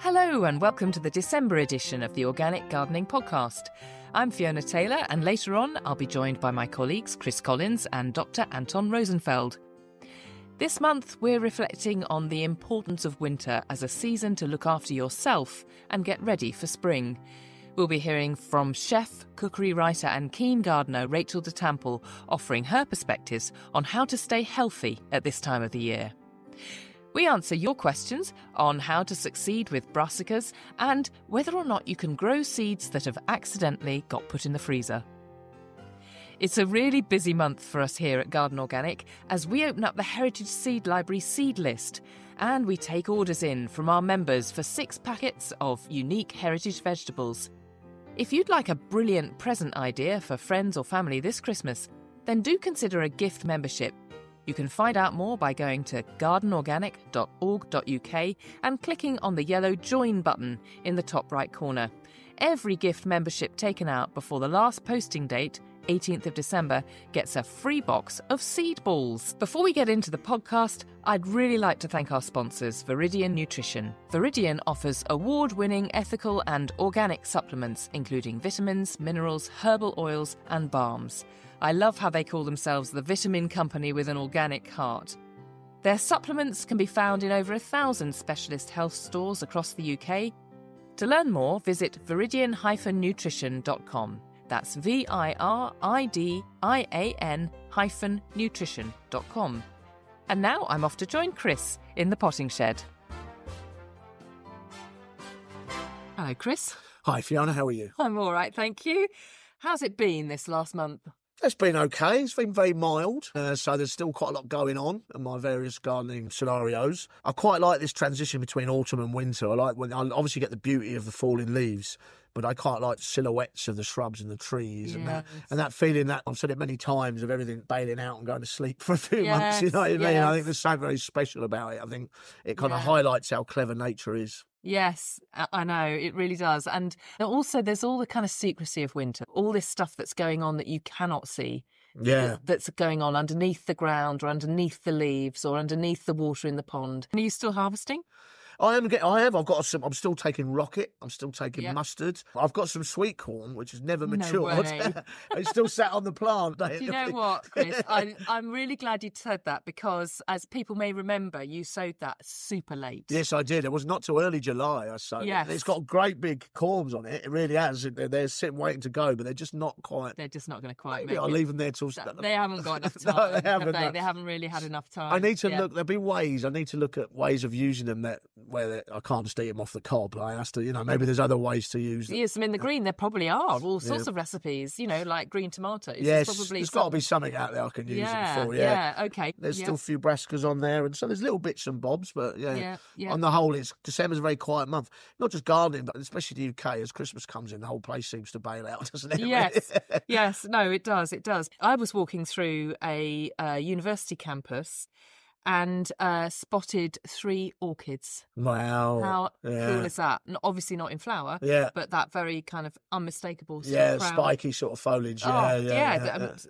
Hello and welcome to the December edition of the Organic Gardening Podcast. I'm Fiona Taylor, and later on I'll be joined by my colleagues Chris Collins and Dr. Anton Rosenfeld. This month we're reflecting on the importance of winter as a season to look after yourself and get ready for spring. We'll be hearing from chef, cookery writer and keen gardener Rachel DeThample offering her perspectives on how to stay healthy at this time of the year. We answer your questions on how to succeed with brassicas and whether or not you can grow seeds that have accidentally got put in the freezer. It's a really busy month for us here at Garden Organic as we open up the Heritage Seed Library seed list and we take orders in from our members for 6 packets of unique heritage vegetables. If you'd like a brilliant present idea for friends or family this Christmas, then do consider a gift membership. You can find out more by going to gardenorganic.org.uk and clicking on the yellow Join button in the top right corner. Every gift membership taken out before the last posting date, 18th of December, gets a free box of seed balls. Before we get into the podcast, I'd really like to thank our sponsors, Viridian Nutrition. Viridian offers award-winning ethical and organic supplements, including vitamins, minerals, herbal oils and balms. I love how they call themselves the vitamin company with an organic heart. Their supplements can be found in over 1,000 specialist health stores across the UK. To learn more, visit viridian-nutrition.com. That's VIRIDIAN-nutrition.com. And now I'm off to join Chris in the potting shed. Hello, Chris. Hi, Fiona. How are you? I'm all right, thank you. How's it been this last month? It's been okay. It's been very mild, so there's still quite a lot going on in my various gardening scenarios. I quite like this transition between autumn and winter. I like when I obviously get the beauty of the falling leaves, but I quite like silhouettes of the shrubs and the trees and that feeling that I've said it many times of everything bailing out and going to sleep for a few months. You know what I mean? I think there's something very special about it. I think it kind of highlights how clever nature is. Yes, I know, it really does. And also there's all the kind of secrecy of winter, all this stuff that's going on that you cannot see. Yeah. That's going on underneath the ground or underneath the leaves or underneath the water in the pond. Are you still harvesting? I have. I'm still taking rocket. I'm still taking mustard. I've got some sweet corn, which has never matured. It's still sat on the plant. Do you know what, Chris? I'm really glad you said that because, as people may remember, you sowed that super late. Yes, I did. It was not too early July. I sowed. Yes. It's got great big corms on it. It really has. They're sitting waiting to go, but they're just not quite. They're just not going to quite. Maybe I'll leave them there till. They haven't got enough time. No, they haven't. They haven't really had enough time. I need to look. There'll be ways. I need to look at ways of using them where I can't just eat them off the cob. I have to, maybe there's other ways to use them. Yes, I mean, the green, there probably are all sorts of recipes, like green tomatoes. Yes, there's got to be something out there I can use them for. Yeah, okay. There's still a few brassicas on there, and so there's little bits and bobs, but on the whole, December's a very quiet month. Not just gardening, but especially the UK, as Christmas comes in, the whole place seems to bail out, doesn't it? Yes, no, it does. I was walking through a university campus and spotted 3 orchids. Wow. How cool is that? Obviously not in flower, but that very kind of unmistakable sort of crown. Spiky sort of foliage.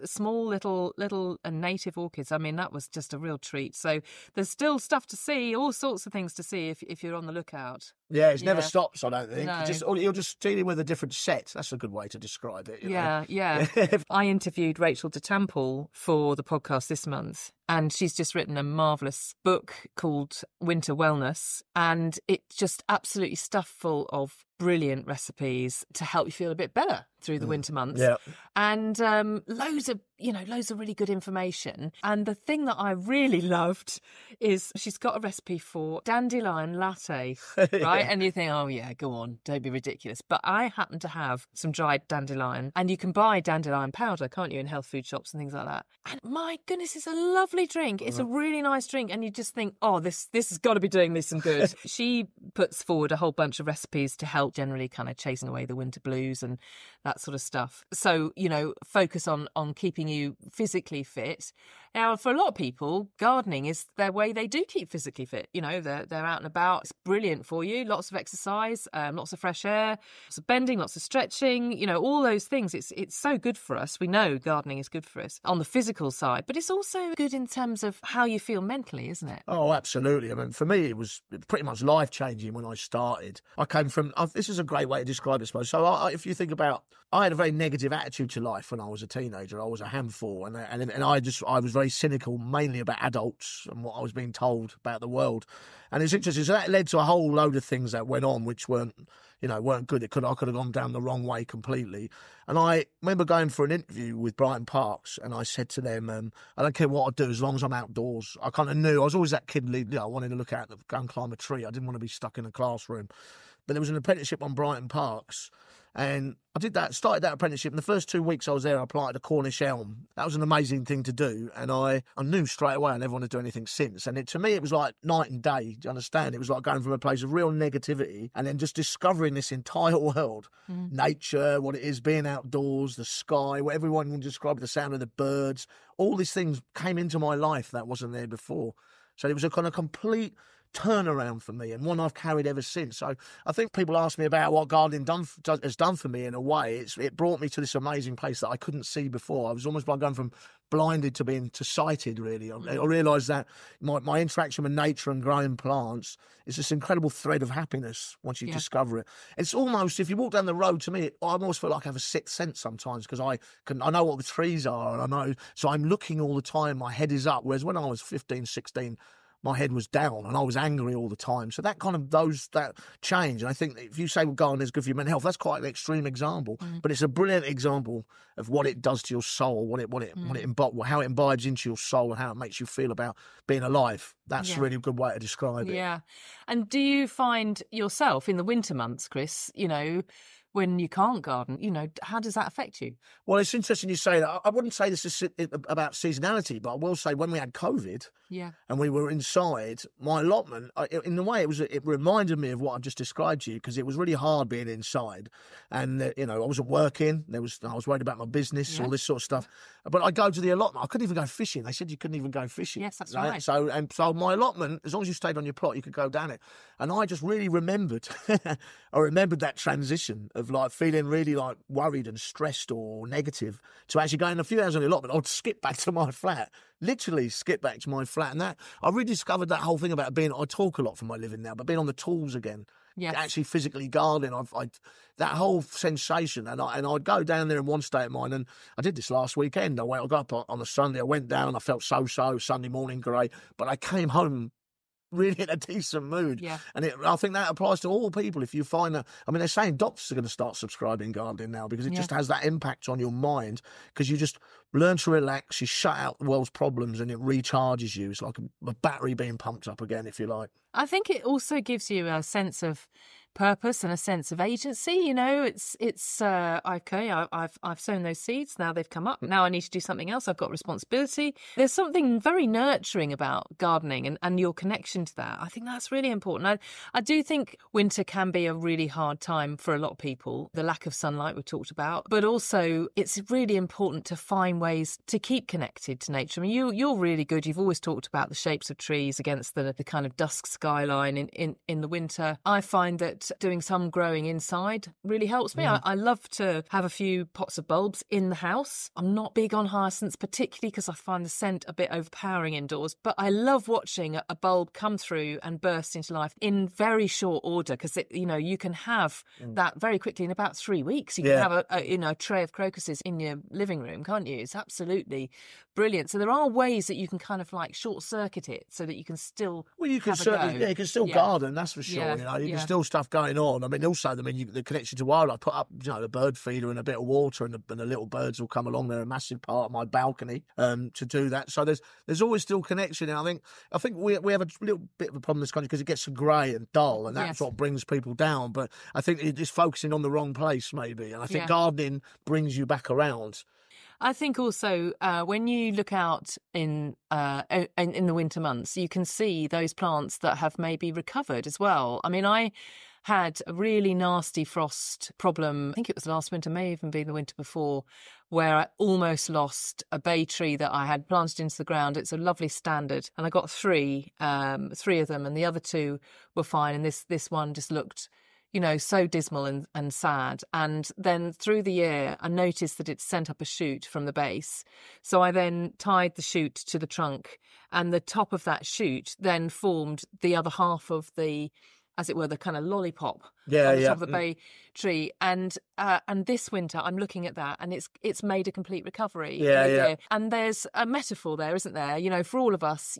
Small little native orchids. I mean, that was just a real treat. So there's still stuff to see, all sorts of things to see if you're on the lookout. Yeah, it never stops, I don't think. No. You're just dealing with a different set. That's a good way to describe it. Yeah. I interviewed Rachel DeThample for the podcast this month, and she's just written a marvellous book called Winter Wellness, and it's just absolutely stuffed full of brilliant recipes to help you feel a bit better through the winter months. Yeah. And loads of really good information. And the thing that I really loved is she's got a recipe for dandelion latte, right? And you think, oh yeah, go on, don't be ridiculous. But I happen to have some dried dandelion, and you can buy dandelion powder, can't you, in health food shops and things like that. And my goodness, it's a lovely drink. It's a really nice drink. And you just think, oh, this has got to be doing me some good. She puts forward a whole bunch of recipes to help generally kind of chasing away the winter blues and that sort of stuff. So, focus on keeping you physically fit. Now, for a lot of people, gardening is their way they do keep physically fit. You know, they're out and about. It's brilliant for you. Lots of exercise, lots of fresh air, lots of bending, lots of stretching, you know, all those things. It's so good for us. We know gardening is good for us on the physical side, but it's also good in terms of how you feel mentally, isn't it? Oh, absolutely. I mean, for me, it was pretty much life-changing when I started. I came from, this is a great way to describe it, I suppose. So if you think about, I had a very negative attitude to life when I was a teenager. I was a handful, and I was very cynical, mainly about adults and what I was being told about the world. And it's interesting. So that led to a whole load of things that went on, which weren't good. I could have gone down the wrong way completely. And I remember going for an interview with Brighton Parks, and I said to them, I don't care what I do as long as I'm outdoors. I kind of knew I was always that kid, I wanted to look out, go and climb a tree. I didn't want to be stuck in a classroom. But there was an apprenticeship on Brighton Parks, and I did that, started that apprenticeship. In the first 2 weeks I was there, I planted a Cornish elm. That was an amazing thing to do. And I knew straight away I never wanted to do anything since. And to me, it was like night and day. Do you understand? It was like going from a place of real negativity and then just discovering this entire world, nature, what it is, being outdoors, the sky, what everyone would describe, the sound of the birds. All these things came into my life that wasn't there before. So it was a kind of complete turnaround for me, and one I've carried ever since. So I think people ask me about what gardening has done for me in a way. It brought me to this amazing place that I couldn't see before. I was almost like going from blinded to being to sighted, really. I realised that my interaction with nature and growing plants is this incredible thread of happiness once you discover it. It's almost, if you walk down the road, to me, I almost feel like I have a sixth sense sometimes, because I know what the trees are, and I know, so I'm looking all the time, my head is up, whereas when I was 15, 16, my head was down and I was angry all the time. So that that change. And I think if you say, well, gardening is good for your mental health, that's quite an extreme example, but it's a brilliant example of what it does to your soul, how it imbibes into your soul and how it makes you feel about being alive. That's a really good way to describe it. Yeah. And do you find yourself in the winter months, Chris, when you can't garden, how does that affect you? Well, it's interesting you say that. I wouldn't say this is about seasonality, but I will say when we had COVID and we were inside, my allotment, in a way, it reminded me of what I've just described to you, because it was really hard being inside. And, I wasn't working. I was worried about my business, all this sort of stuff. But I go to the allotment. I couldn't even go fishing. They said you couldn't even go fishing. Yes, that's right. So my allotment, as long as you stayed on your plot, you could go down it. And I just really remembered, that transition of like feeling really like worried and stressed or negative to actually going a few hours on the allotment. I'd skip back to my flat, literally skip back to my flat. And that I rediscovered that whole thing about I talk a lot for my living now, but being on the tools again, actually physically gardening, that whole sensation. And I'd go down there in one state of mind, and I did this last weekend. I got up on a Sunday, I went down, I felt so, Sunday morning, great. But I came home really in a decent mood. Yeah. And I think that applies to all people. If you find that, they're saying doctors are going to start subscribing gardening now, because it just has that impact on your mind, because you just learn to relax, you shut out the world's problems, and it recharges you. It's like a battery being pumped up again, if you like. I think it also gives you a sense of purpose and a sense of agency. It's okay, I've sown those seeds, now they've come up, now I need to do something else, I've got responsibility. There's something very nurturing about gardening and your connection to that. I think that's really important. I do think winter can be a really hard time for a lot of people, the lack of sunlight we talked about, but also it's really important to find ways to keep connected to nature. You're really good. You've always talked about the shapes of trees against the kind of dusk skyline in the winter. I find that doing some growing inside really helps me. I love to have a few pots of bulbs in the house. I'm not big on hyacinths, particularly because I find the scent a bit overpowering indoors, but I love watching a bulb come through and burst into life in very short order, because you can have that very quickly. In about 3 weeks you can have a tray of crocuses in your living room, can't you? It's absolutely brilliant. So there are ways that you can kind of like short circuit it so that you can still you can still garden, that's for sure. You can still stuff going on. Also, the connection to wildlife. Put up, a bird feeder and a bit of water, and the little birds will come along. They're a massive part of my balcony to do that. So there's always still connection. And I think we have a little bit of a problem in this country because it gets so grey and dull, and that's what brings people down. But I think it's focusing on the wrong place, maybe. And I think gardening brings you back around. I think also when you look out in the winter months, you can see those plants that have maybe recovered as well. I had a really nasty frost problem. I think it was last winter, may even be the winter before, where I almost lost a bay tree that I had planted into the ground. It's a lovely standard, and I got three of them, and the other two were fine. And this one just looked, so dismal and sad. And then through the year, I noticed that it sent up a shoot from the base. So I then tied the shoot to the trunk, and the top of that shoot then formed the other half of the, as it were, the kind of lollipop on the top of the bay tree. And this winter, I'm looking at that, and it's made a complete recovery. Yeah. And there's a metaphor there, isn't there? For all of us,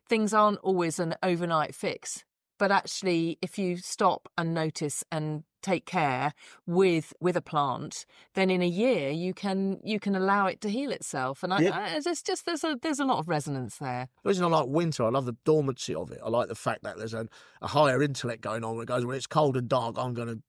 things aren't always an overnight fix. But actually, if you stop and notice and take care with a plant, then in a year you can allow it to heal itself. And there's a lot of resonance there. The reason I like winter, I love the dormancy of it. I like the fact that there's a higher intellect going on. It goes, when it's cold and dark, I'm going to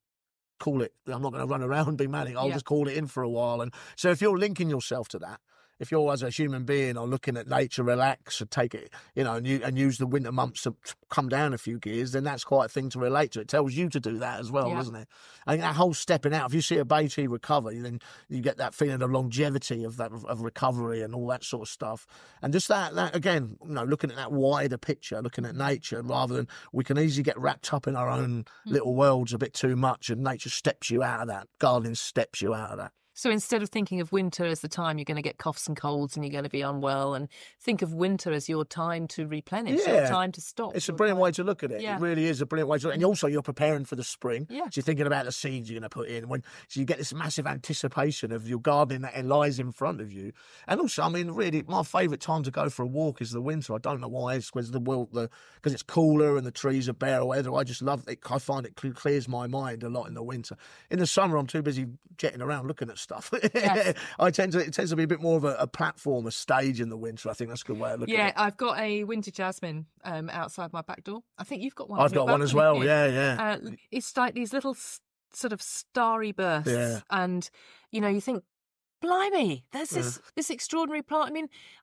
call it. I'm not going to run around and be manic. I'll just call it in for a while. And so if you're linking yourself to that, if you're, as a human being, or looking at nature, relax and take it, and use the winter months to come down a few gears, then that's quite a thing to relate to. It tells you to do that as well, doesn't it? I think that whole stepping out, if you see a bay tree recover, then you get that feeling of longevity of recovery and all that sort of stuff. And just that again, looking at that wider picture, looking at nature, rather than we can easily get wrapped up in our own little worlds a bit too much, and nature steps you out of that. Gardening steps you out of that. So instead of thinking of winter as the time you're going to get coughs and colds and you're going to be unwell, and think of winter as your time to replenish, your time to stop. It's a brilliant way to look at it. It really is a brilliant way to look. And also you're preparing for the spring. Yeah. So you're thinking about the seeds you're going to put in. So you get this massive anticipation of your gardening that lies in front of you. And also, really, my favourite time to go for a walk is the winter. I don't know why. It's because it's cooler and the trees are bare weather. I just love it. I find it clears my mind a lot in the winter. In the summer, I'm too busy jetting around looking at stuff. Yes. It tends to be a bit more of a platform, a stage in the winter. I think that's a good way of looking at it. Yeah, I've got a winter jasmine outside my back door. I think you've got one. I've got one as well. Yeah. It's like these little sort of starry bursts, and you think, blimey, there's this extraordinary plant.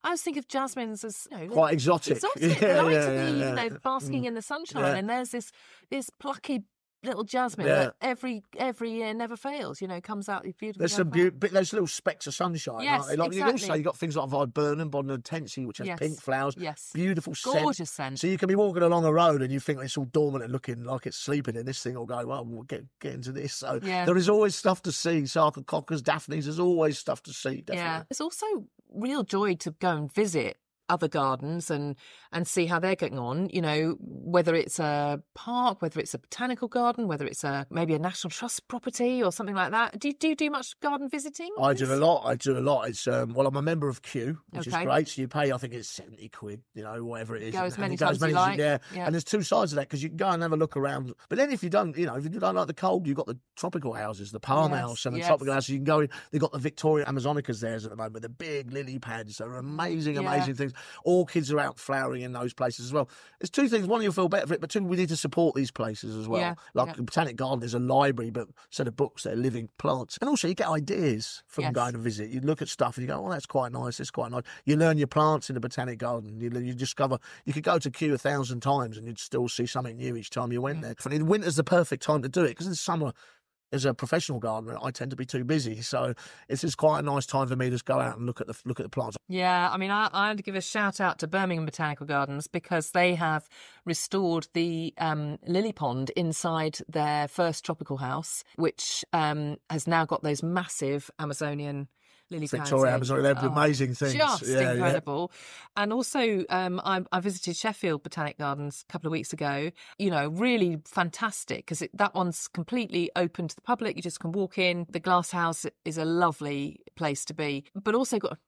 I always think of jasmines as quite exotic. They like to be basking in the sunshine, and there's this plucky little jasmine that every year never fails, comes out beautiful. There's some those little specks of sunshine. Yes, exactly. Also, you've got things like viburnum, bonitensi, which has pink flowers. Yes. Beautiful scent. Gorgeous scent. So you can be walking along a road and you think it's all dormant and looking like it's sleeping, and this thing will go, well, we'll get into this. So there is always stuff to see. Sarcococcus, daphnes, there's always stuff to see, definitely. Yeah. It's also real joy to go and visit other gardens and see how they're getting on, whether it's a park, whether it's a botanical garden, whether it's maybe a National Trust property or something like that. Do you do much garden visiting? I do a lot. It's I'm a member of Kew, which is great. So you pay, I think it's £70, whatever it is. Go as many times as you like. Yeah. And there's two sides of that, because you can go and have a look around. But then if you don't, if you don't like the cold, you've got the tropical houses, the palm house and the tropical house. You can go in. They've got the Victoria Amazonicas there at the moment, the big lily pads. They're amazing things. Orchids are out flowering in those places as well. There's two things. One, you'll feel better for it, but two, we need to support these places as well. The Botanic Garden is a library, but instead of books, they're living plants. And also, you get ideas from going to visit. You look at stuff and you go, oh, that's quite nice, that's quite nice. You learn your plants in the Botanic Garden. You discover, you could go to Kew 1,000 times and you'd still see something new each time you went there. And winter's the perfect time to do it, because in summer, as a professional gardener, I tend to be too busy, so it's just quite a nice time for me to go out and look at the plants. Yeah, I had to give a shout out to Birmingham Botanical Gardens, because they have restored the lily pond inside their first tropical house, which has now got those massive Amazonian lily pads. Victoria Amazon, they're amazing things. Just incredible. Yeah. And also, I visited Sheffield Botanic Gardens a couple of weeks ago. Really fantastic, because that one's completely open to the public. You just can walk in. The glass house is a lovely place to be, but also got a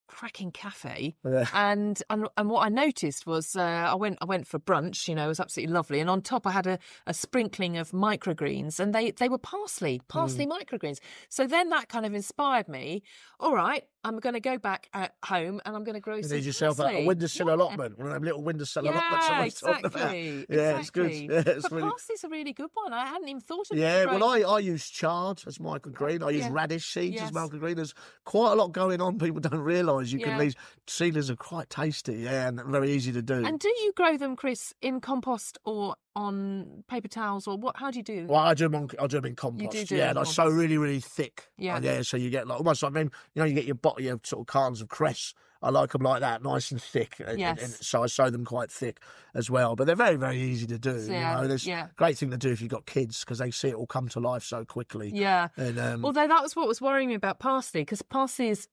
cracking cafe. And what I noticed was I went for brunch. It was absolutely lovely, and on top I had a sprinkling of microgreens, and they were parsley microgreens. So then that kind of inspired me. All right, I'm going to go back at home and I'm going to grow some. You need yourself a windowsill allotment. One of them little windowsill allotments. Exactly. It's good. Yeah, it's really... Parsley's a really good one. I hadn't even thought of it. Yeah, well, I use chard as microgreen. I use radish seeds as microgreen. There's quite a lot going on. People don't realise these seedlings are quite tasty, and very easy to do. And do you grow them, Chris, in compost or on paper towels, or what? How do you do? Well, I do them in compost. You do yeah, it in like so really, really thick. Yeah. Yeah, so you get like almost like, you get your sort of cartons of cress. I like them like that, nice and thick. Yes. And so I sow them quite thick as well. But they're very, very easy to do. There's a great thing to do if you've got kids, because they see it all come to life so quickly. Yeah. And, although that was what was worrying me about parsley, because parsley is,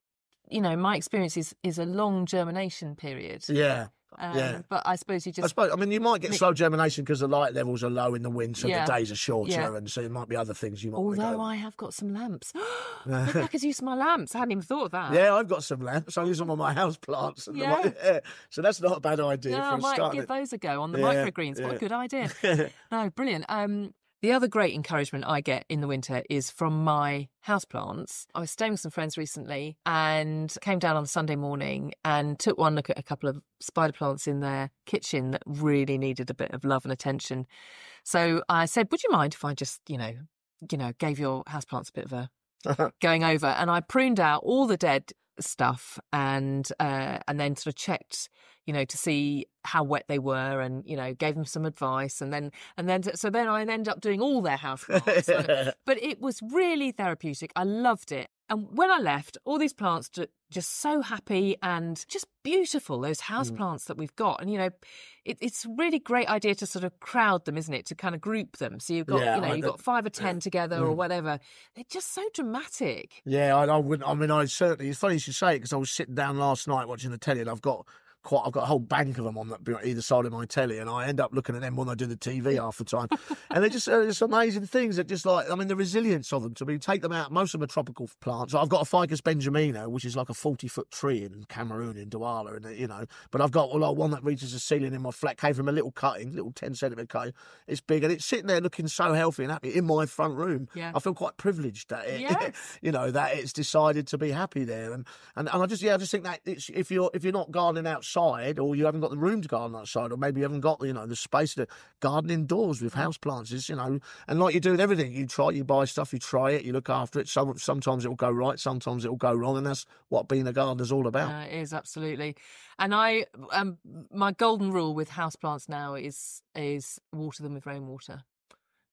my experience is a long germination period. Yeah. But I suppose you might get slow germination because the light levels are low in the winter, the days are shorter, and so it might be other things you might want to go. I have got some lamps. Maybe I could use my lamps. I hadn't even thought of that. Yeah, I've got some lamps. I use them on my house plants. So that's not a bad idea. Yeah, I might give those a go on the microgreens. What a good idea. No, brilliant. The other great encouragement I get in the winter is from my houseplants. I was staying with some friends recently and came down on Sunday morning and took one look at a couple of spider plants in their kitchen that really needed a bit of love and attention. So I said, would you mind if I just, gave your houseplants a bit of a going over? And I pruned out all the dead stuff and then sort of checked, to see how wet they were, and gave them some advice, and then I ended up doing all their house plants. But it was really therapeutic. I loved it. And when I left, all these plants just so happy and just beautiful, those house plants that we've got. And it's a really great idea to sort of crowd them, isn't it, to kind of group them. So you've got you've got 5 or 10 together or whatever. They're just so dramatic. Yeah, I certainly, it's funny you should say it, because I was sitting down last night watching the telly, and I've got a whole bank of them on either side of my telly, and I end up looking at them when I do the TV half the time. And they're just amazing things that just the resilience of them. Take them out. Most of them are tropical plants. I've got a Ficus benjamina, which is like a 40-foot tree in Cameroon, in Douala, and but I've got one that reaches the ceiling in my flat, came from a little 10-centimetre cutting. It's big, and it's sitting there looking so healthy and happy in my front room. Yeah. I feel quite privileged that that it's decided to be happy there, and I just think that if you're not gardening outside, or you haven't got the room to garden outside, or maybe you haven't got the space to garden indoors with houseplants, and like you do with everything, you buy stuff, you try it, you look after it. Sometimes it will go right, sometimes it will go wrong, and that's what being a gardener is all about. It is, absolutely. And I my golden rule with houseplants now is water them with rainwater.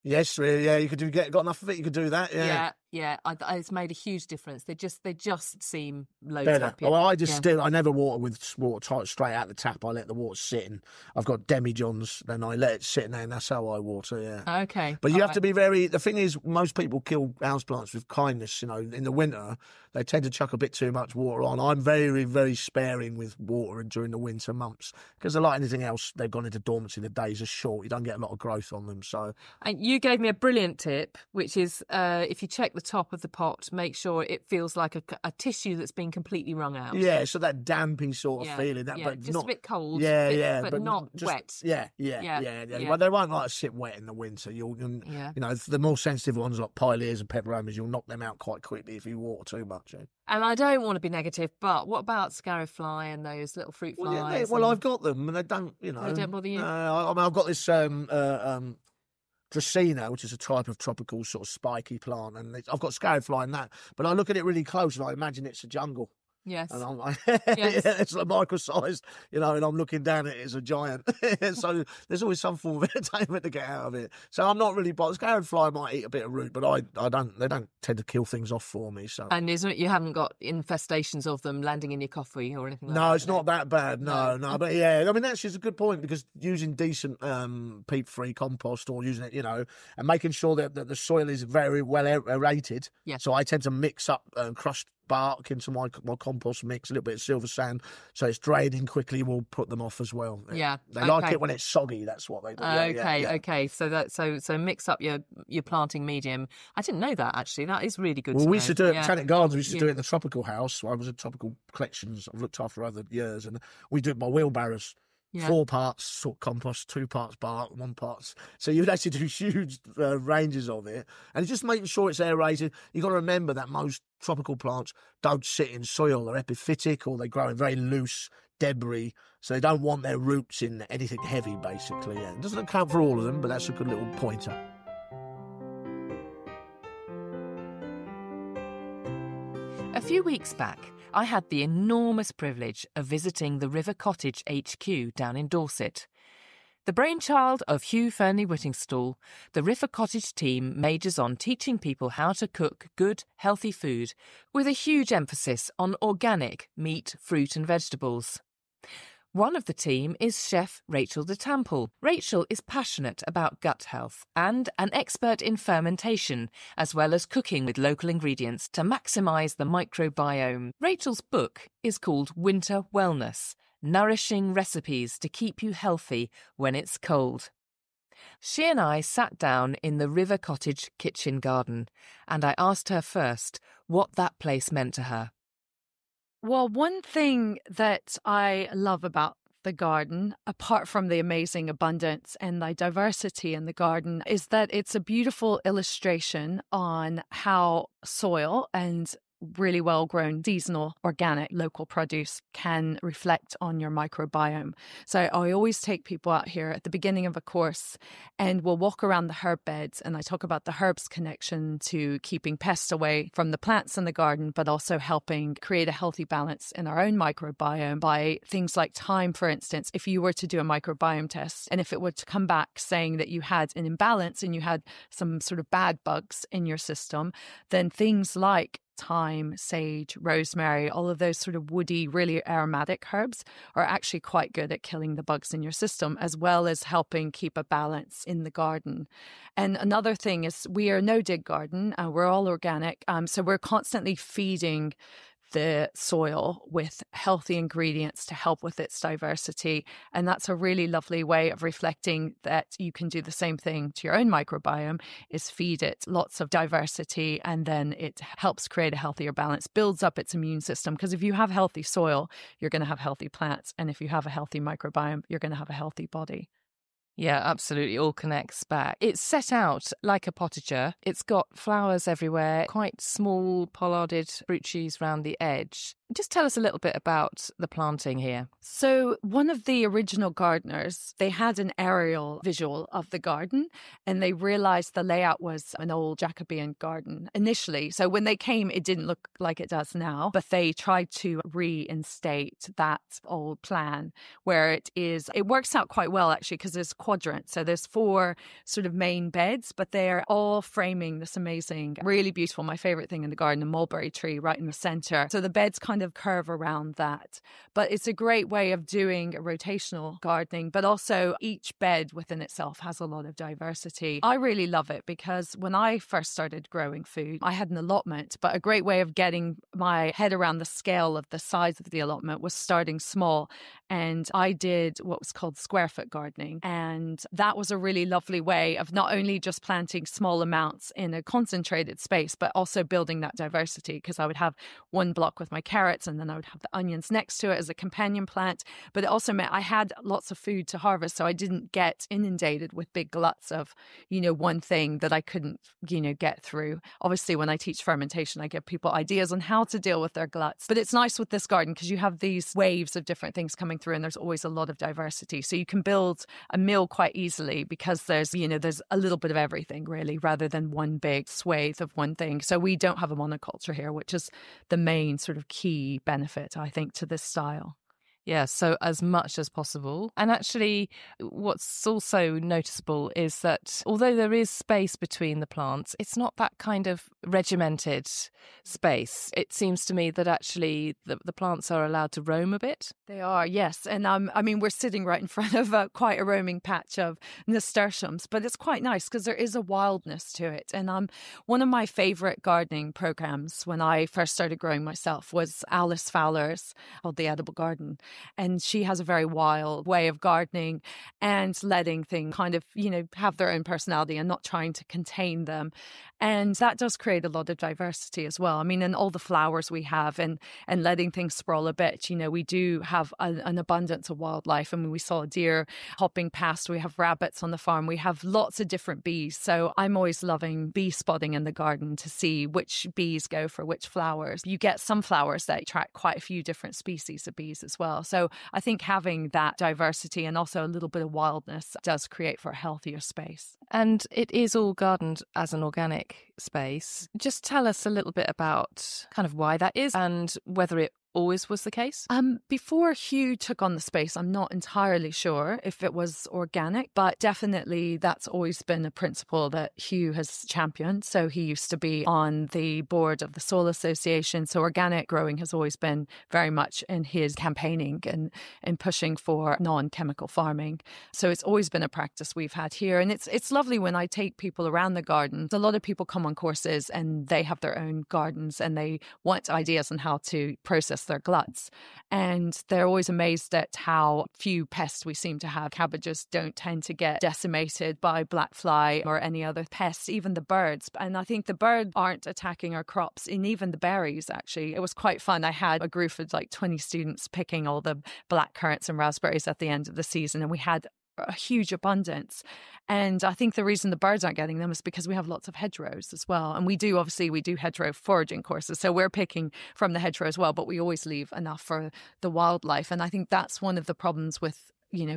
Yes, really, yeah. You could got enough of it. You could do that. Yeah. It's made a huge difference. They just seem loads better. happier. Well, I never water with water straight out the tap. I let the water sit in. I've got demijohns, then I let it sit in there, and that's how I water. Yeah. Okay. But you have to be very. The thing is, most people kill houseplants with kindness. In the winter, they tend to chuck a bit too much water on. I'm very, very sparing with water during the winter months, because like anything else, they've gone into dormancy. The days are short. You don't get a lot of growth on them. So. And you gave me a brilliant tip, which is if you check the top of the pot, make sure it feels like a tissue that's been completely wrung out. Yeah, so that dampy sort of feeling. But just not, a bit cold. But not just, wet. Yeah. Well, they won't like to sit wet in the winter. The more sensitive ones like pileas and peperomias, you'll knock them out quite quickly if you water too much. And I don't want to be negative, but what about scarifly and those little fruit flies? I've got them, and they don't. They don't bother you. I've got this. Dracena, which is a type of tropical sort of spiky plant, and I've got scarifly in that, but I look at it really close and I imagine it's a jungle. Yes. And I'm like, it's like micro-sized, and I'm looking down at it as a giant. So there's always some form of entertainment to get out of it. So I'm not really bothered. Scarifly might eat a bit of root, but they don't tend to kill things off for me. So. And you haven't got infestations of them landing in your coffee or anything like that? No, it's not that bad. No. But yeah, that's just a good point, because using decent peat-free compost, or using it, and making sure that the soil is very well aerated. Yeah. So I tend to mix up crushed bark into my compost mix, a little bit of silver sand, so it's draining quickly. Will put them off as well. Yeah, they like it when it's soggy. That's what they do. Okay. So mix up your planting medium. I didn't know that, actually. That is really good. Well, we used to do it at Botanic Gardens. We used to do it in the tropical house. I was in tropical collections. I've looked after other years, and we do it by wheelbarrows. Yeah. 4 parts sort of compost, 2 parts bark, 1 part. So you'd actually do huge ranges of it, and just making sure it's aerated. You've got to remember that most tropical plants don't sit in soil. They're epiphytic, or they grow in very loose debris, so they don't want their roots in anything heavy, basically. Yeah. It doesn't account for all of them, but that's a good little pointer. A few weeks back, I had the enormous privilege of visiting the River Cottage HQ down in Dorset. The brainchild of Hugh Fearnley-Whittingstall, the River Cottage team majors on teaching people how to cook good, healthy food, with a huge emphasis on organic meat, fruit and vegetables. One of the team is Chef Rachel DeThample. Rachel is passionate about gut health and an expert in fermentation, as well as cooking with local ingredients to maximise the microbiome. Rachel's book is called Winter Wellness: Nourishing Recipes to Keep You Healthy When It's Cold. She and I sat down in the River Cottage kitchen garden, and I asked her first what that place meant to her. Well, one thing that I love about the garden, apart from the amazing abundance and the diversity in the garden, is that it's a beautiful illustration on how soil and really well-grown seasonal organic local produce can reflect on your microbiome. So I always take people out here at the beginning of a course and we'll walk around the herb beds, and I talk about the herbs connection to keeping pests away from the plants in the garden, but also helping create a healthy balance in our own microbiome by things like thyme, for instance. If you were to do a microbiome test and if it were to come back saying that you had an imbalance and you had some sort of bad bugs in your system, then things like thyme, sage, rosemary, all of those sort of woody, really aromatic herbs are actually quite good at killing the bugs in your system, as well as helping keep a balance in the garden. And another thing is we are a no-dig garden. We're all organic. So we're constantly feeding the soil with healthy ingredients to help with its diversity. And that's a really lovely way of reflecting that you can do the same thing to your own microbiome, is feed it lots of diversity, and then it helps create a healthier balance, builds up its immune system. Because if you have healthy soil, you're going to have healthy plants. And if you have a healthy microbiome, you're going to have a healthy body. Yeah, absolutely. All connects back. It's set out like a potager. It's got flowers everywhere, quite small pollarded fruit trees round the edge. Just tell us a little bit about the planting here. So one of the original gardeners, they had an aerial visual of the garden and they realized the layout was an old Jacobean garden initially. So when they came, it didn't look like it does now, but they tried to reinstate that old plan where it works out quite well actually, because there's quadrants. So there's 4 sort of main beds, but they're all framing this amazing, really beautiful, my favorite thing in the garden, a mulberry tree right in the center. So the beds kind of curve around that. But it's a great way of doing rotational gardening, but also each bed within itself has a lot of diversity. I really love it because when I first started growing food, I had an allotment, but a great way of getting my head around the scale of the size of the allotment was starting small. And I did what was called square foot gardening. And that was a really lovely way of not only just planting small amounts in a concentrated space, but also building that diversity, because I would have one block with my carrots and then I would have the onions next to it as a companion plant. But it also meant I had lots of food to harvest, so I didn't get inundated with big gluts of, one thing that I couldn't, get through. Obviously, when I teach fermentation, I give people ideas on how to deal with their gluts. But it's nice with this garden because you have these waves of different things coming through and there's always a lot of diversity. So you can build a meal quite easily because there's a little bit of everything really, rather than one big swathe of one thing. So we don't have a monoculture here, which is the main sort of key benefit, I think, to this style. Yeah, so as much as possible. And actually, what's also noticeable is that although there is space between the plants, it's not that kind of regimented space. It seems to me that actually the plants are allowed to roam a bit. They are, yes. And we're sitting right in front of quite a roaming patch of nasturtiums, but it's quite nice because there is a wildness to it. And one of my favourite gardening programmes when I first started growing myself was Alice Fowler's called The Edible Garden. And she has a very wild way of gardening and letting things kind of, have their own personality and not trying to contain them. And that does create a lot of diversity as well. I mean, and all the flowers we have and letting things sprawl a bit, we do have an abundance of wildlife. I mean, we saw a deer hopping past. We have rabbits on the farm. We have lots of different bees. So I'm always loving bee spotting in the garden to see which bees go for which flowers. You get some flowers that attract quite a few different species of bees as well. So I think having that diversity and also a little bit of wildness does create for a healthier space. And it is all gardened as an organic space. Just tell us a little bit about kind of why that is and whether it always was the case? Before Hugh took on the space, I'm not entirely sure if it was organic, but definitely that's always been a principle that Hugh has championed. So he used to be on the board of the Soil Association. So organic growing has always been very much in his campaigning and pushing for non-chemical farming. So it's always been a practice we've had here. And it's lovely when I take people around the garden. A lot of people come on courses and they have their own gardens and they want ideas on how to process their gluts. And they're always amazed at how few pests we seem to have. Cabbages don't tend to get decimated by black fly or any other pests, even the birds. And I think the birds aren't attacking our crops, and even the berries, actually. It was quite fun. I had a group of like 20 students picking all the black currants and raspberries at the end of the season, and we had a huge abundance. And I think the reason the birds aren't getting them is because we have lots of hedgerows as well. And we do hedgerow foraging courses. So we're picking from the hedgerow as well, but we always leave enough for the wildlife. And I think that's one of the problems with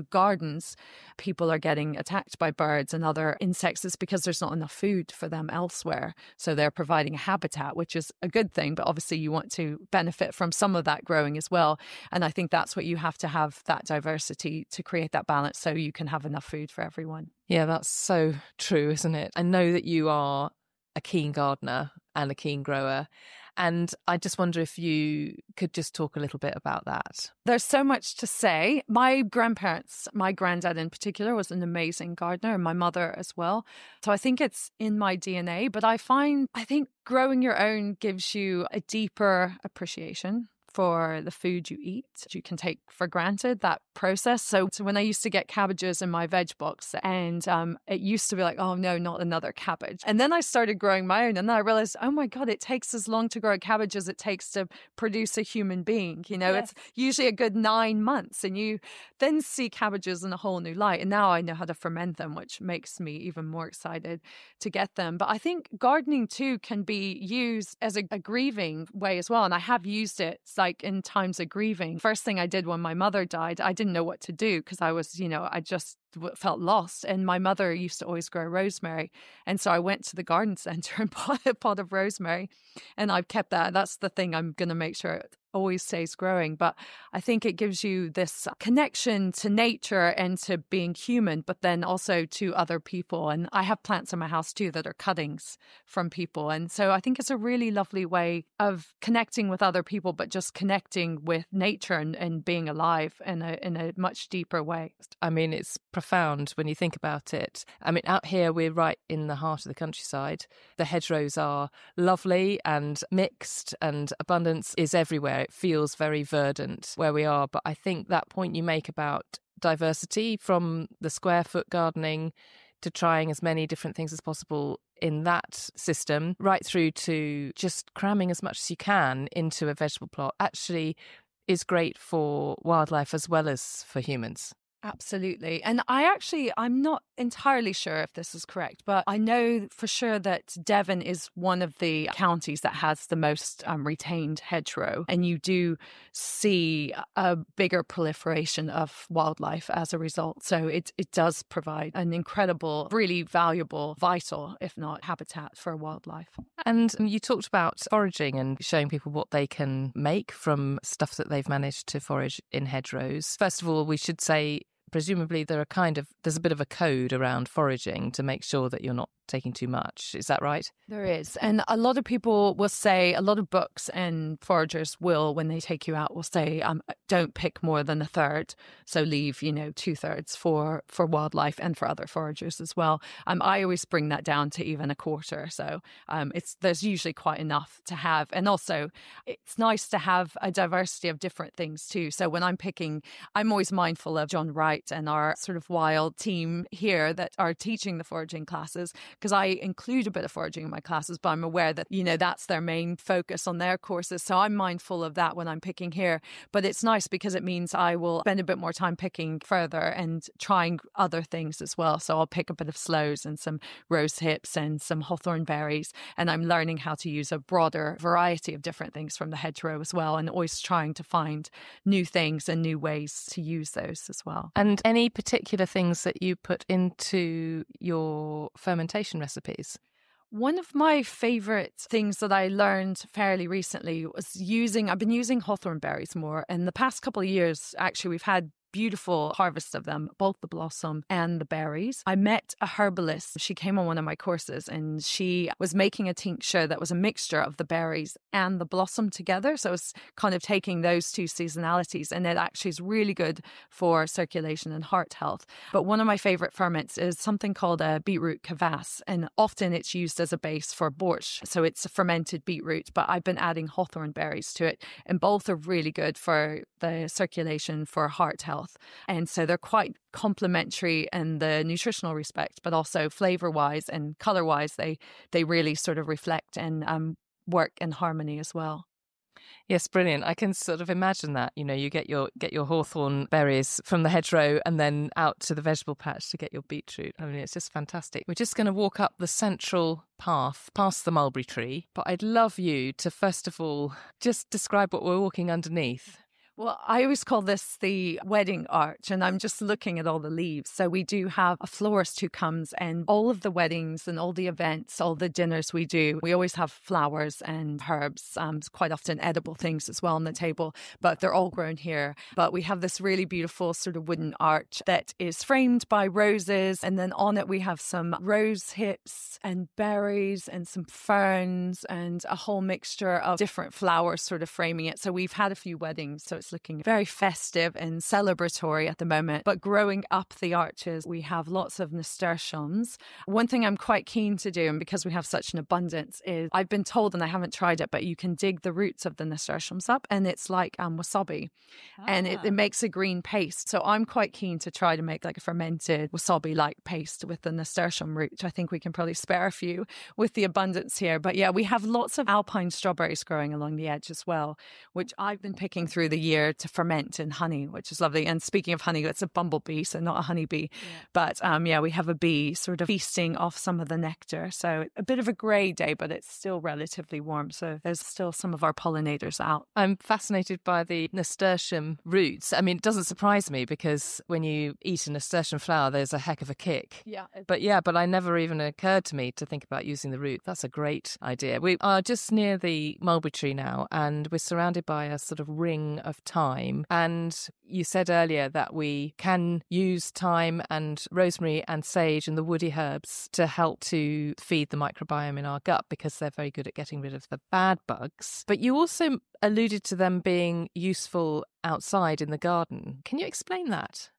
gardens. People are getting attacked by birds and other insects is because there's not enough food for them elsewhere. So they're providing a habitat, which is a good thing, but obviously you want to benefit from some of that growing as well. And I think that's what you have to have, that diversity to create that balance so you can have enough food for everyone. Yeah, that's so true, isn't it? I know that you are a keen gardener and a keen grower. And I just wonder if you could just talk a little bit about that. There's so much to say. My grandparents, my granddad in particular, was an amazing gardener, and my mother as well. So I think it's in my DNA. But I think growing your own gives you a deeper appreciation for the food you eat. You can take for granted that process. So when I used to get cabbages in my veg box, and it used to be like, oh no, not another cabbage. And then I started growing my own, and then I realized, oh my God, it takes as long to grow a cabbage as it takes to produce a human being. Yes. It's usually a good 9 months, and you then see cabbages in a whole new light. And now I know how to ferment them, which makes me even more excited to get them. But I think gardening too can be used as a grieving way as well. And I have used it like in times of grieving. First thing I did when my mother died, I didn't know what to do because I was, I just felt lost. And my mother used to always grow rosemary. And so I went to the garden centre and bought a pot of rosemary, and I've kept that. That's the thing I'm going to make sure it always stays growing. But I think it gives you this connection to nature and to being human, but then also to other people. And I have plants in my house too that are cuttings from people. And so I think it's a really lovely way of connecting with other people, but just connecting with nature and being alive in a much deeper way. I mean, it's profound when you think about it. I mean, out here, we're right in the heart of the countryside. The hedgerows are lovely and mixed, and abundance is everywhere. It feels very verdant where we are. But I think that point you make about diversity, from the square foot gardening to trying as many different things as possible in that system, right through to just cramming as much as you can into a vegetable plot, actually is great for wildlife as well as for humans. Absolutely. And I'm not entirely sure if this is correct, but I know for sure that Devon is one of the counties that has the most retained hedgerow. And you do see a bigger proliferation of wildlife as a result. So it does provide an incredible, really valuable, vital, if not habitat for wildlife. And you talked about foraging and showing people what they can make from stuff that they've managed to forage in hedgerows. First of all, we should say, presumably there's a bit of a code around foraging to make sure that you're not taking too much. Is that right? There is. And a lot of people will say, a lot of books and foragers will, when they take you out, will say, don't pick more than a third. So leave, 2/3 for wildlife and for other foragers as well. I always bring that down to even a quarter. So there's usually quite enough to have. And also it's nice to have a diversity of different things too. So when I'm picking, I'm always mindful of John Wright and our sort of wild team here that are teaching the foraging classes, because I include a bit of foraging in my classes, but I'm aware that, that's their main focus on their courses. So I'm mindful of that when I'm picking here. But it's nice because it means I will spend a bit more time picking further and trying other things as well. So I'll pick a bit of sloes and some rose hips and some hawthorn berries. And I'm learning how to use a broader variety of different things from the hedgerow as well, and always trying to find new things and new ways to use those as well. And any particular things that you put into your fermentation recipes? One of my favourite things that I learned fairly recently was I've been using hawthorn berries more. In the past couple of years, actually, we've had beautiful harvest of them, both the blossom and the berries. I met a herbalist. She came on one of my courses and she was making a tincture that was a mixture of the berries and the blossom together. So it's kind of taking those two seasonalities, and it actually is really good for circulation and heart health. But one of my favorite ferments is something called a beetroot kvass, and often it's used as a base for borscht. So it's a fermented beetroot, but I've been adding hawthorn berries to it, and both are really good for the circulation, for heart health. And so they're quite complementary in the nutritional respect, but also flavor-wise and color-wise, they really sort of reflect and work in harmony as well. Yes, brilliant. I can sort of imagine that. You get your hawthorn berries from the hedgerow and then out to the vegetable patch to get your beetroot. I mean, it's just fantastic. We're just going to walk up the central path past the mulberry tree, but I'd love you to first of all just describe what we're walking underneath. Well, I always call this the wedding arch, and I'm just looking at all the leaves. So we do have a florist who comes, and all of the weddings and all the events, all the dinners we do, we always have flowers and herbs, quite often edible things as well on the table, but they're all grown here. But we have this really beautiful sort of wooden arch that is framed by roses, and then on it we have some rose hips and berries and some ferns and a whole mixture of different flowers sort of framing it. So we've had a few weddings, so it's looking very festive and celebratory at the moment. But growing up the arches, we have lots of nasturtiums. One thing I'm quite keen to do, and because we have such an abundance, is I've been told, and I haven't tried it, but you can dig the roots of the nasturtiums up, and it's like wasabi. And it makes a green paste. So I'm quite keen to try to make like a fermented wasabi-like paste with the nasturtium root, which I think we can probably spare a few with the abundance here. But yeah, we have lots of alpine strawberries growing along the edge as well, which I've been picking through the year to ferment in honey, which is lovely. And speaking of honey, it's a bumblebee, so not a honeybee. Yeah. But we have a bee sort of feasting off some of the nectar. So a bit of a grey day, but it's still relatively warm. So there's still some of our pollinators out. I'm fascinated by the nasturtium roots. I mean, it doesn't surprise me because when you eat a nasturtium flower, there's a heck of a kick. Yeah. But I never even occurred to me to think about using the root. That's a great idea. We are just near the mulberry tree now, and we're surrounded by a sort of ring of thyme. And you said earlier that we can use thyme and rosemary and sage and the woody herbs to help to feed the microbiome in our gut because they're very good at getting rid of the bad bugs. But you also alluded to them being useful outside in the garden. Can you explain that?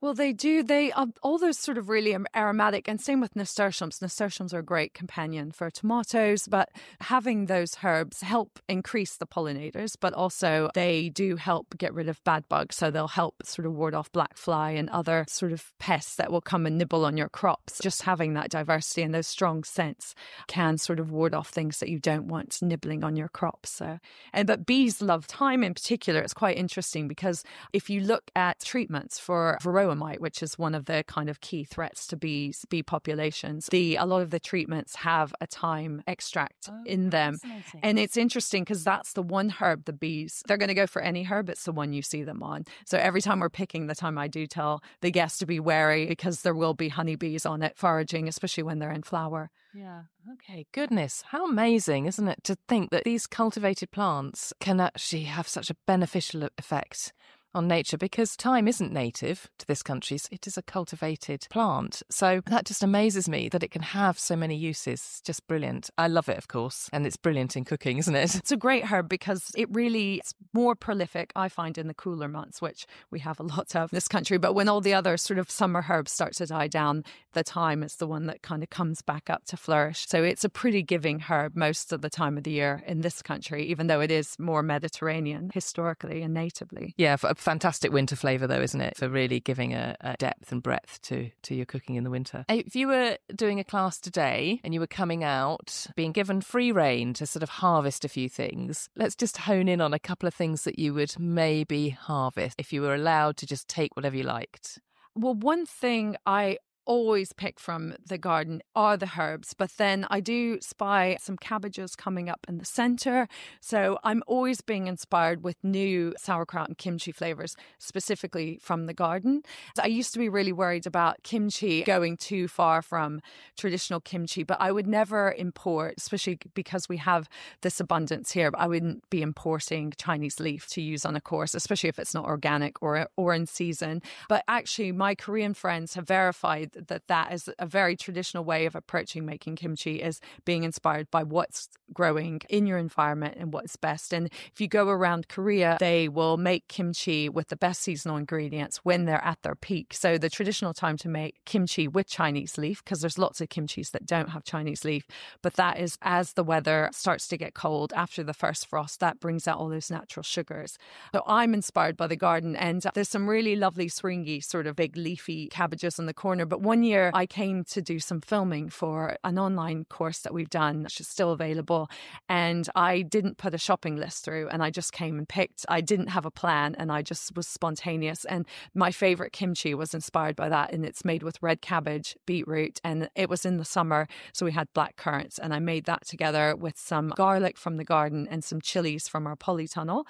Well, they do. They are all those sort of really aromatic, and same with nasturtiums. Nasturtiums are a great companion for tomatoes, but having those herbs help increase the pollinators, but also they do help get rid of bad bugs. So they'll help sort of ward off black fly and other sort of pests that will come and nibble on your crops. Just having that diversity and those strong scents can sort of ward off things that you don't want nibbling on your crops. So, but bees love thyme in particular. It's quite interesting because if you look at treatments for varroa mite, which is one of the kind of key threats to bee populations, a lot of the treatments have a thyme extract in them. And it's interesting because that's the one herb the bees, they're going to go for any herb, it's the one you see them on. So every time we're picking the thyme, I do tell the guests to be wary because there will be honeybees on it foraging, especially when they're in flower. Yeah. Okay. Goodness. How amazing, isn't it, to think that these cultivated plants can actually have such a beneficial effect on nature, because thyme isn't native to this country. It is a cultivated plant. So that just amazes me that it can have so many uses. It's just brilliant. I love it, of course. And it's brilliant in cooking, isn't it? It's a great herb because it's more prolific, I find, in the cooler months, which we have a lot of in this country. But when all the other sort of summer herbs start to die down, the thyme is the one that kind of comes back up to flourish. So it's a pretty giving herb most of the time of the year in this country, even though it is more Mediterranean historically and natively. Yeah, fantastic winter flavour though, isn't it? For really giving a depth and breadth to your cooking in the winter. If you were doing a class today and you were coming out, being given free rein to sort of harvest a few things, let's just hone in on a couple of things that you would maybe harvest if you were allowed to just take whatever you liked. Well, one thing I always pick from the garden are the herbs, but then I do spy some cabbages coming up in the center. So I'm always being inspired with new sauerkraut and kimchi flavors, specifically from the garden. I used to be really worried about kimchi going too far from traditional kimchi, but I would never import, especially because we have this abundance here, I wouldn't be importing Chinese leaf to use on a course, especially if it's not organic or in season. But actually, my Korean friends have verified that is a very traditional way of approaching making kimchi, is being inspired by what's growing in your environment and what's best. And if you go around Korea, they will make kimchi with the best seasonal ingredients when they're at their peak. So the traditional time to make kimchi with Chinese leaf, because there's lots of kimchis that don't have Chinese leaf, but that is as the weather starts to get cold after the first frost, that brings out all those natural sugars. So I'm inspired by the garden, and there's some really lovely thuringi, sort of big leafy cabbages in the corner. But one year I came to do some filming for an online course that we've done, which is still available. And I didn't put a shopping list through, and I just came and picked. I didn't have a plan, and I just was spontaneous. And my favorite kimchi was inspired by that. And it's made with red cabbage, beetroot, and it was in the summer. So we had black currants, and I made that together with some garlic from the garden and some chilies from our polytunnel.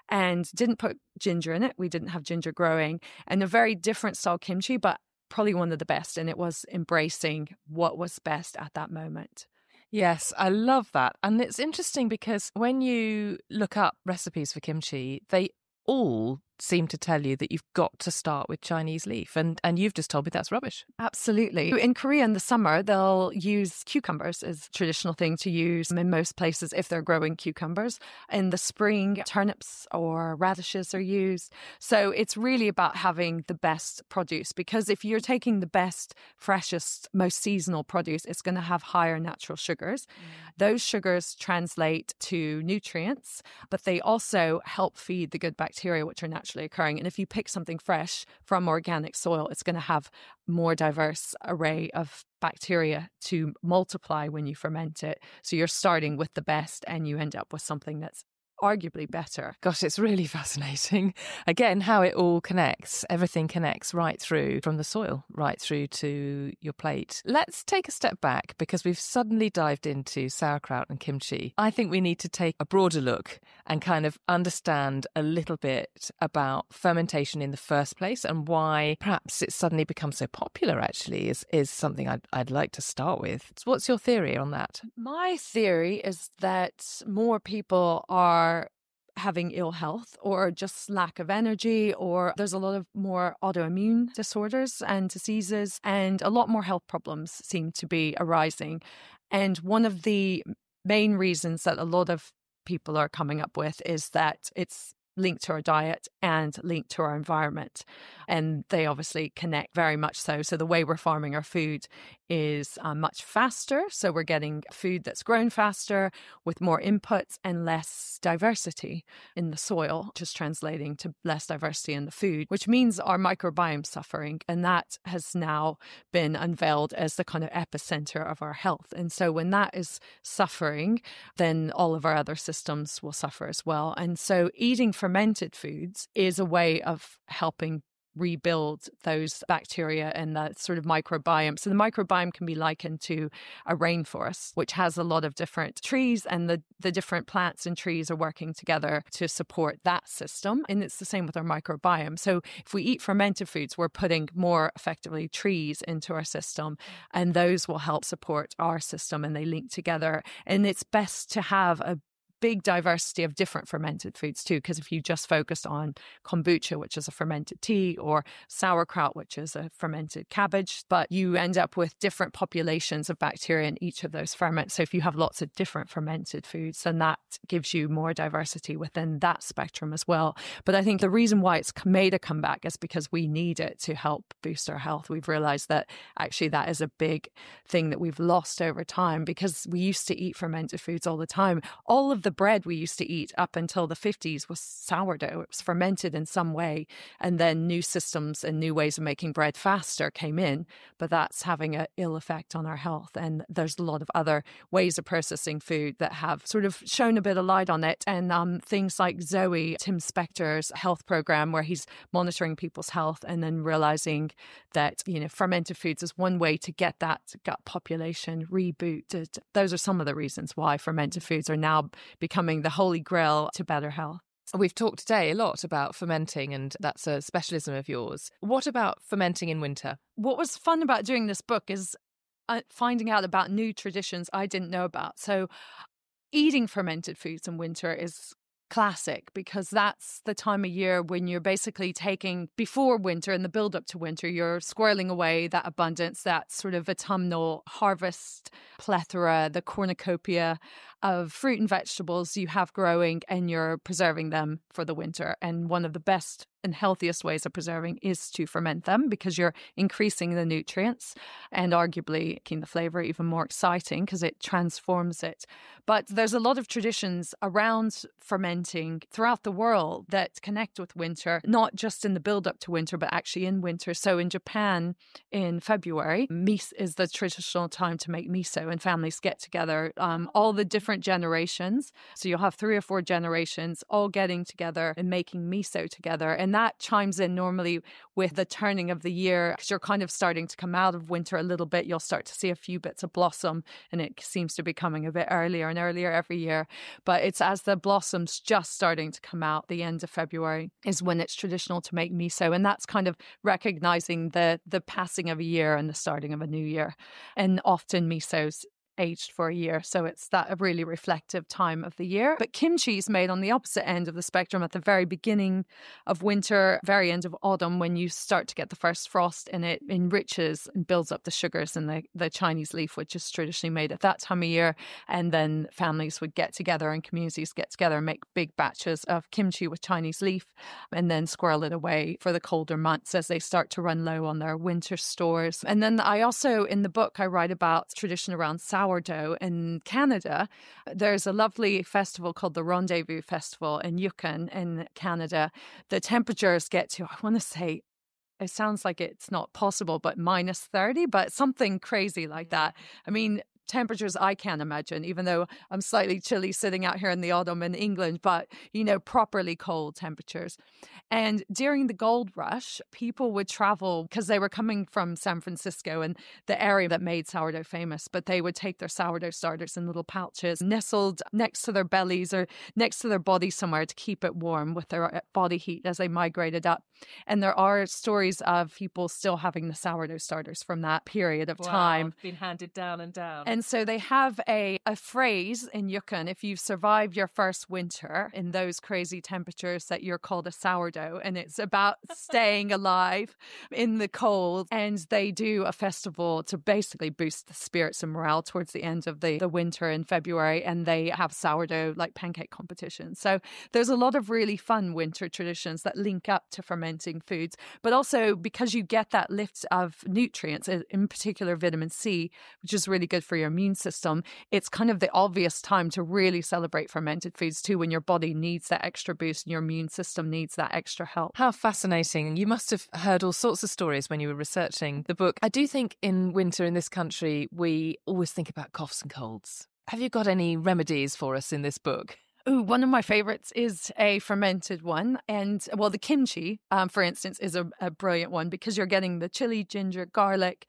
And didn't put ginger in it. We didn't have ginger growing, and a very different style kimchi, but probably one of the best. And it was embracing what was best at that moment. Yes, I love that. And it's interesting because when you look up recipes for kimchi, they all seem to tell you that you've got to start with Chinese leaf. And you've just told me that's rubbish. Absolutely. In Korea in the summer, they'll use cucumbers as a traditional thing to use in most places if they're growing cucumbers. In the spring, turnips or radishes are used. So it's really about having the best produce, because if you're taking the best, freshest, most seasonal produce, it's going to have higher natural sugars. Those sugars translate to nutrients, but they also help feed the good bacteria, which are naturally occurring. And if you pick something fresh from organic soil, it's going to have more diverse array of bacteria to multiply when you ferment it. So you're starting with the best, and you end up with something that's arguably better. Gosh, it's really fascinating. Again, how it all connects. Everything connects right through from the soil, right through to your plate. Let's take a step back, because we've suddenly dived into sauerkraut and kimchi. I think we need to take a broader look and kind of understand a little bit about fermentation in the first place, and why perhaps it's suddenly become so popular actually is something I'd like to start with. So what's your theory on that? My theory is that more people are having ill health, or just lack of energy, or there's a lot of more autoimmune disorders and diseases, and a lot more health problems seem to be arising. And one of the main reasons that a lot of people are coming up with is that it's linked to our diet and linked to our environment. And they obviously connect very much so. So the way we're farming our food is much faster. So we're getting food that's grown faster with more inputs and less diversity in the soil, just translating to less diversity in the food, which means our microbiome suffering. And that has now been unveiled as the kind of epicenter of our health. And so when that is suffering, then all of our other systems will suffer as well. And so eating fermented foods is a way of helping rebuild those bacteria and that sort of microbiome. So the microbiome can be likened to a rainforest, which has a lot of different trees, and the different plants and trees are working together to support that system. And it's the same with our microbiome. So if we eat fermented foods, we're putting more effectively trees into our system, and those will help support our system, and they link together. And it's best to have a big diversity of different fermented foods too, because if you just focused on kombucha, which is a fermented tea, or sauerkraut, which is a fermented cabbage, but you end up with different populations of bacteria in each of those ferments. So if you have lots of different fermented foods, then that gives you more diversity within that spectrum as well. But I think the reason why it's made a comeback is because we need it to help boost our health. We've realized that actually that is a big thing that we've lost over time, because we used to eat fermented foods all the time. All of the bread we used to eat up until the 50s was sourdough. It was fermented in some way. And then new systems and new ways of making bread faster came in. But that's having an ill effect on our health. And there's a lot of other ways of processing food that have sort of shown a bit of light on it. And things like Zoe, Tim Spector's health program, where he's monitoring people's health and then realizing that, fermented foods is one way to get that gut population rebooted. Those are some of the reasons why fermented foods are now becoming the holy grail to better health. We've talked today a lot about fermenting, and that's a specialism of yours. What about fermenting in winter? What was fun about doing this book is finding out about new traditions I didn't know about. So eating fermented foods in winter is classic because that's the time of year when you're basically taking, before winter and the build up to winter, you're squirreling away that abundance, that sort of autumnal harvest plethora, the cornucopia of fruit and vegetables you have growing, and you're preserving them for the winter. And one of the best and healthiest ways of preserving is to ferment them because you're increasing the nutrients and arguably making the flavor even more exciting because it transforms it. But there's a lot of traditions around fermenting throughout the world that connect with winter, not just in the build up to winter, but actually in winter. So in Japan, in February, miso is the traditional time to make miso, and families get together, all the different generations. So you'll have 3 or 4 generations all getting together and making miso together. And that chimes in normally with the turning of the year because you're kind of starting to come out of winter a little bit. You'll start to see a few bits of blossom, and it seems to be coming a bit earlier and earlier every year. But it's as the blossoms just starting to come out, the end of February is when it's traditional to make miso. And that's kind of recognizing the passing of a year and the starting of a new year. And often miso's aged for a year. So it's that a really reflective time of the year. But kimchi is made on the opposite end of the spectrum at the very beginning of winter, very end of autumn, when you start to get the first frost, and it enriches and builds up the sugars in the Chinese leaf, which is traditionally made at that time of year. And then families would get together and communities get together and make big batches of kimchi with Chinese leaf and then squirrel it away for the colder months as they start to run low on their winter stores. And then I also, in the book, I write about tradition around sourdough in Canada. There's a lovely festival called the Rendezvous Festival in Yukon in Canada. The temperatures get to, I want to say, it sounds like it's not possible, but minus 30, but something crazy like that. I mean, temperatures I can't imagine, even though I'm slightly chilly sitting out here in the autumn in England, but, properly cold temperatures. And during the gold rush, people would travel because they were coming from San Francisco and the area that made sourdough famous, but they would take their sourdough starters in little pouches nestled next to their bellies or next to their body somewhere to keep it warm with their body heat as they migrated up. And there are stories of people still having the sourdough starters from that period of time. Been handed down and down. And so they have a phrase in Yukon, if you've survived your first winter in those crazy temperatures, that you're called a sourdough. And it's about staying alive in the cold. And they do a festival to basically boost the spirits and morale towards the end of the winter in February. And they have sourdough like pancake competitions. So there's a lot of really fun winter traditions that link up to fermenting foods. But also because you get that lift of nutrients, in particular vitamin C, which is really good for your immune system, it's kind of the obvious time to really celebrate fermented foods too, when your body needs that extra boost and your immune system needs that extra help. How fascinating. You must have heard all sorts of stories when you were researching the book. I do think in winter in this country, we always think about coughs and colds. Have you got any remedies for us in this book? Ooh, one of my favorites is a fermented one. And, well, the kimchi, for instance, is a brilliant one because you're getting the chili, ginger, garlic,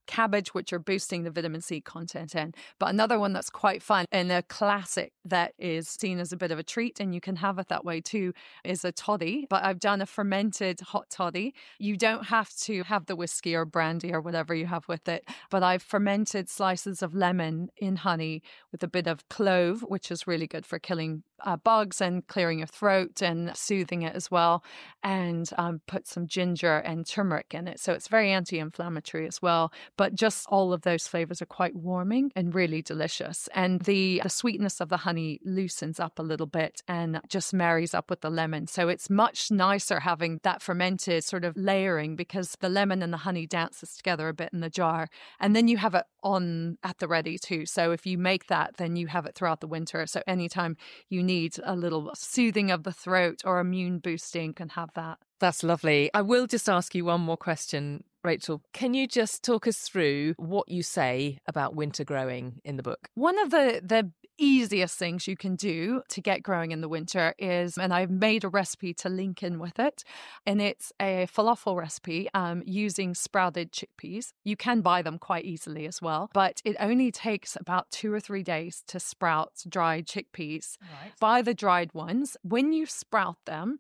cabbage, which are boosting the vitamin C content in. But another one that's quite fun and a classic that is seen as a bit of a treat, and you can have it that way too, is a toddy. But I've done a fermented hot toddy. You don't have to have the whiskey or brandy or whatever you have with it, but I've fermented slices of lemon in honey with a bit of clove, which is really good for killing bugs and clearing your throat and soothing it as well, and put some ginger and turmeric in it. So it's very anti-inflammatory as well. But just all of those flavors are quite warming and really delicious. And the sweetness of the honey loosens up a little bit and just marries up with the lemon. So it's much nicer having that fermented sort of layering, because the lemon and the honey dances together a bit in the jar. And then you have it on at the ready too. So if you make that, then you have it throughout the winter. So anytime you need a little soothing of the throat or immune boosting, can have that. That's lovely. I will just ask you one more question, Rachel. Can you just talk us through what you say about winter growing in the book? One of the easiest things you can do to get growing in the winter is, and I've made a recipe to link in with it, and it's a falafel recipe using sprouted chickpeas. You can buy them quite easily as well, but it only takes about 2 or 3 days to sprout dried chickpeas. Right. Buy the dried ones. When you sprout them,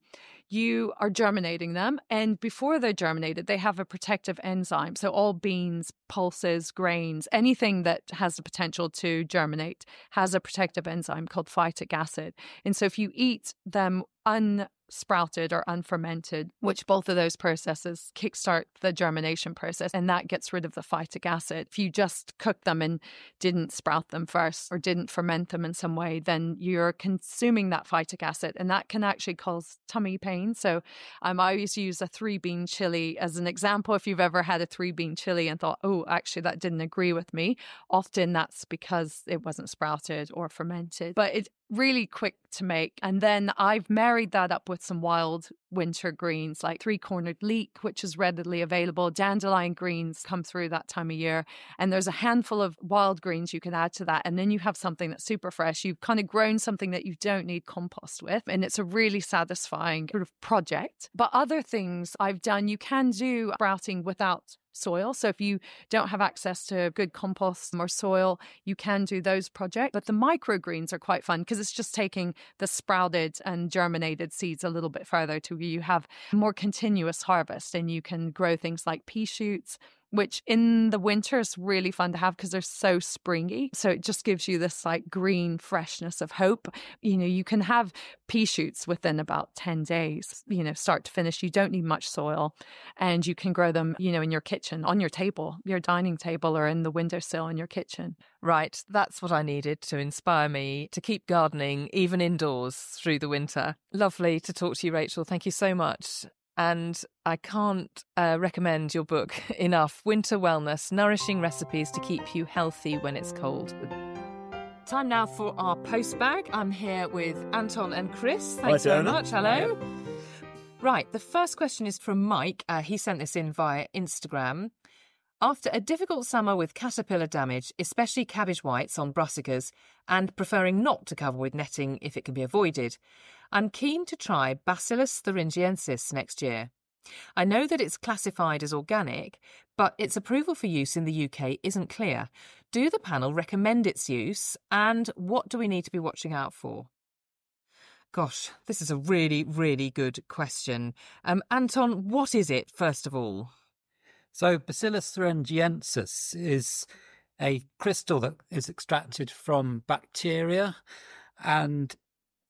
you are germinating them, and before they're germinated, they have a protective enzyme. So all beans, pulses, grains, anything that has the potential to germinate has a protective enzyme called phytic acid. And so if you eat them unsprouted or unfermented, which both of those processes kickstart the germination process, and that gets rid of the phytic acid. If you just cook them and didn't sprout them first or didn't ferment them in some way, then you're consuming that phytic acid, and that can actually cause tummy pain. So I always use a 3-bean chili as an example. If you've ever had a 3-bean chili and thought, oh, actually that didn't agree with me, often that's because it wasn't sprouted or fermented. But it's really quick to make. And then I've married that up with some wild winter greens like 3-cornered leek, which is readily available. Dandelion greens come through that time of year. And there's a handful of wild greens you can add to that. And then you have something that's super fresh. You've kind of grown something that you don't need compost with. And it's a really satisfying sort of project. But other things I've done, you can do sprouting without soil. So if you don't have access to good compost or soil, you can do those projects. But the microgreens are quite fun because it's just taking the sprouted and germinated seeds a little bit further to you have more continuous harvest, and you can grow things like pea shoots, which in the winter is really fun to have because they're so springy. So it just gives you this like green freshness of hope. You know, you can have pea shoots within about 10 days, you know, start to finish. You don't need much soil, and you can grow them, you know, in your kitchen, on your table, your dining table, or in the windowsill in your kitchen. Right. That's what I needed to inspire me to keep gardening even indoors through the winter. Lovely to talk to you, Rachel. Thank you so much. And I can't recommend your book enough. Winter Wellness, nourishing recipes to keep you healthy when it's cold. Time now for our Postbag. I'm here with Anton and Chris. Thanks very much. Hello. Hi. Right, the first question is from Mike. He sent this in via Instagram. After a difficult summer with caterpillar damage, especially cabbage whites on brassicas, and preferring not to cover with netting if it can be avoided, I'm keen to try Bacillus thuringiensis next year. I know that it's classified as organic, but its approval for use in the UK isn't clear. Do the panel recommend its use, and what do we need to be watching out for? Gosh, this is a really, really good question. Anton, what is it, first of all? So Bacillus thuringiensis is a crystal that is extracted from bacteria, and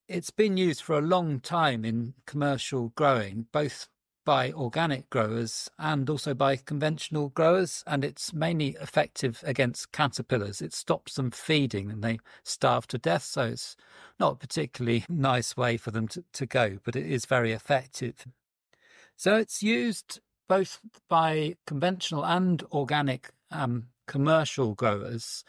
it's been used for a long time in commercial growing, both by organic growers and also by conventional growers, and it's mainly effective against caterpillars. It stops them feeding and they starve to death, so it's not a particularly nice way for them to go, but it is very effective. So it's used both by conventional and organic commercial growers.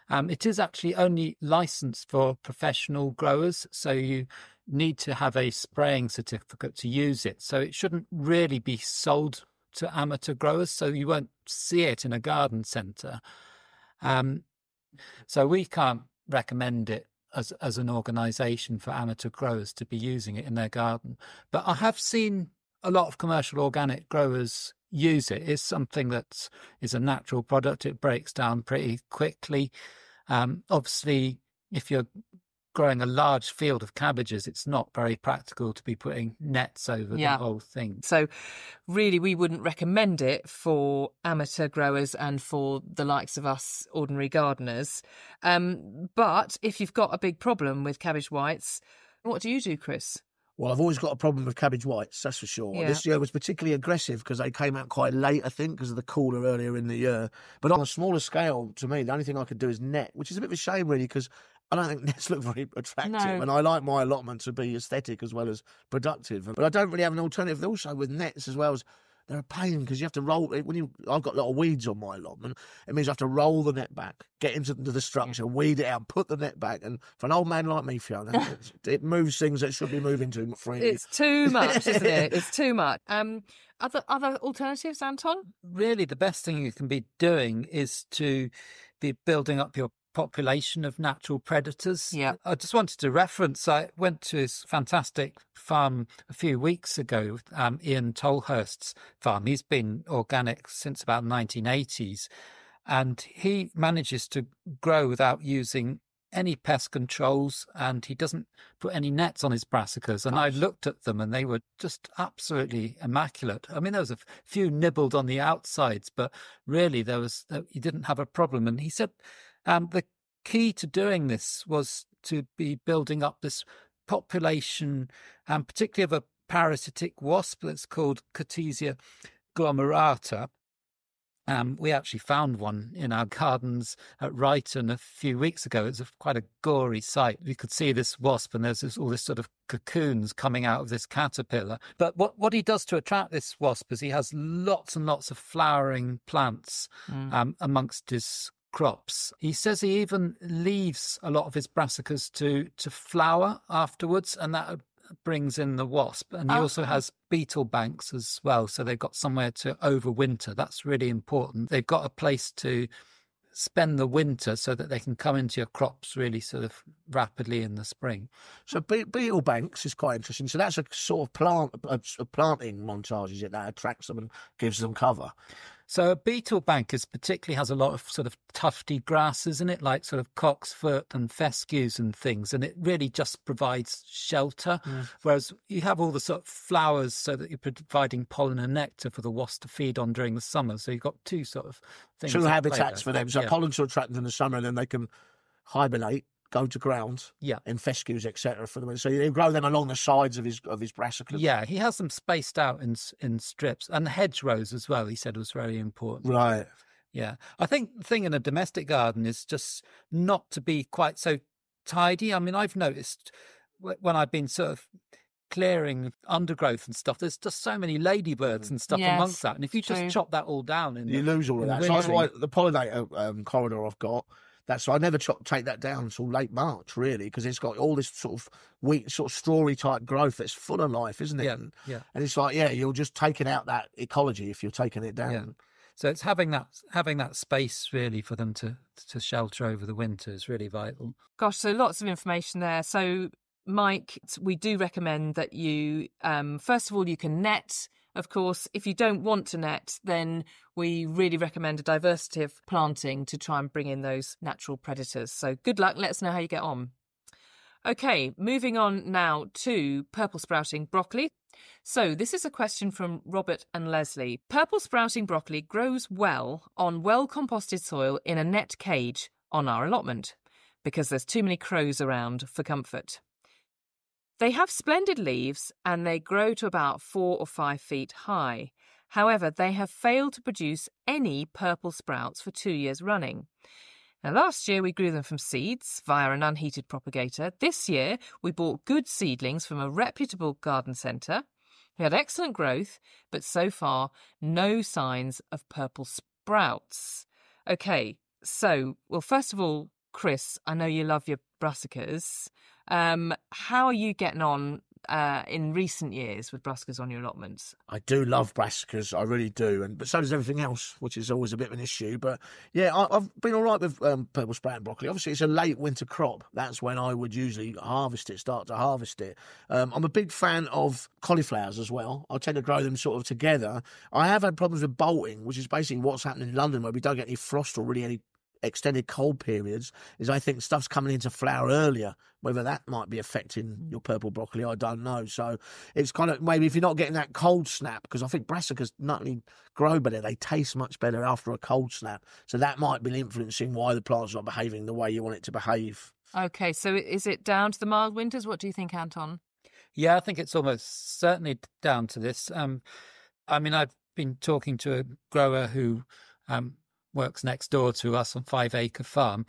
It is actually only licensed for professional growers, so you need to have a spraying certificate to use it. So it shouldn't really be sold to amateur growers, so you won't see it in a garden centre. So we can't recommend it as an organisation for amateur growers to be using it in their garden. But I have seen a lot of commercial organic growers use it. It's something that is a natural product. It breaks down pretty quickly. Obviously, if you're growing a large field of cabbages, it's not very practical to be putting nets over the whole thing. So really, we wouldn't recommend it for amateur growers and for the likes of us ordinary gardeners. But if you've got a big problem with cabbage whites, what do you do, Chris? Well, I've always got a problem with cabbage whites, that's for sure. Yeah. This year was particularly aggressive because they came out quite late, I think, because of the cooler earlier in the year. But on a smaller scale, to me, the only thing I could do is net, which is a bit of a shame, really, because I don't think nets look very attractive. No. And I like my allotment to be aesthetic as well as productive. But I don't really have an alternative. Also, with nets as well, as they're a pain because you have to roll. I've got a lot of weeds on my allotment. It means I have to roll the net back, get into the structure, weed it out, put the net back. And for an old man like me, Fiona, it moves things that should be moving too freely. It's too much, isn't it? It's too much. Other alternatives, Anton? Really, the best thing you can be doing is to be building up your population of natural predators. Yeah. I just wanted to reference, I went to his fantastic farm a few weeks ago, Ian Tolhurst's farm. He's been organic since about 1980s, and he manages to grow without using any pest controls, and he doesn't put any nets on his brassicas. And I looked at them and they were just absolutely immaculate. I mean, there was a few nibbled on the outsides, but really he didn't have a problem. And he said the key to doing this was to be building up this population, particularly of a parasitic wasp that's called Catesia glomerata. We actually found one in our gardens at Ryton a few weeks ago. It was quite a gory sight. You could see this wasp, and there's all this sort of cocoons coming out of this caterpillar. But what he does to attract this wasp is he has lots and lots of flowering plants amongst his crops. He says he even leaves a lot of his brassicas to flower afterwards, and that brings in the wasp. And he also has beetle banks as well, so they've got somewhere to overwinter. That's really important. They've got a place to spend the winter so that they can come into your crops really sort of rapidly in the spring. So beetle banks is quite interesting. So that's a sort of planting montage, is it, that attracts them and gives them cover? So a beetle bank particularly has a lot of sort of tufty grasses in it, like sort of cocksfoot and fescues and things, and it really just provides shelter. Whereas you have all the sort of flowers so that you're providing pollen and nectar for the wasp to feed on during the summer. So you've got two sort of things. Two habitats for them. So pollen to attract them in the summer, and then they can hibernate, go to ground, in fescues, etc. for them. So you grow them along the sides of his brassicas. Yeah, he has them spaced out in strips, and the hedgerows as well. He said was very important. Right. Yeah, I think the thing in a domestic garden is just not to be quite so tidy. I mean, I've noticed when I've been sort of clearing undergrowth and stuff, there's just so many ladybirds and stuff amongst that, and if you just chop that all down, you lose all of that. So that's why the pollinator corridor I've got. So I never take that down until late March, really, because it's got all this sort of wheat, sort of strawy type growth that's full of life, isn't it? Yeah. And it's like, you're just taking out that ecology if you're taking it down. Yeah. So it's having that space really for them to shelter over the winter is really vital. Gosh, so lots of information there. So, Mike, we do recommend that you, first of all, you can net. Of course, if you don't want to net, then we really recommend a diversity of planting to try and bring in those natural predators. So good luck. Let us know how you get on. Okay, moving on now to purple sprouting broccoli. So this is a question from Robert and Leslie. Purple sprouting broccoli grows well on well-composted soil in a net cage on our allotment because there's too many crows around for comfort. They have splendid leaves and they grow to about 4 or 5 feet high. However, they have failed to produce any purple sprouts for 2 years running. Now, last year we grew them from seeds via an unheated propagator. This year we bought good seedlings from a reputable garden centre. We had excellent growth, but so far no signs of purple sprouts. Okay, so, well, first of all, Chris, I know you love your brassicas. How are you getting on in recent years with brassicas on your allotments? I do love brassicas, I really do, but so does everything else, which is always a bit of an issue. But yeah, I've been all right with purple sprouting broccoli. Obviously, it's a late winter crop. That's when I would usually start to harvest it. I'm a big fan of cauliflowers as well. I tend to grow them sort of together. I have had problems with bolting, which is basically what's happening in London, where we don't get any frost or really any extended cold periods, is I think stuff's coming into flower earlier. Whether that might be affecting your purple broccoli, I don't know. So it's kind of, maybe if you're not getting that cold snap, because I think brassicas not only grow better, they taste much better after a cold snap. So that might be influencing why the plant's not behaving the way you want it to behave. Okay, so is it down to the mild winters? What do you think, Anton? Yeah, I think it's almost certainly down to this. I mean, I've been talking to a grower who works next door to us on 5-acre farm.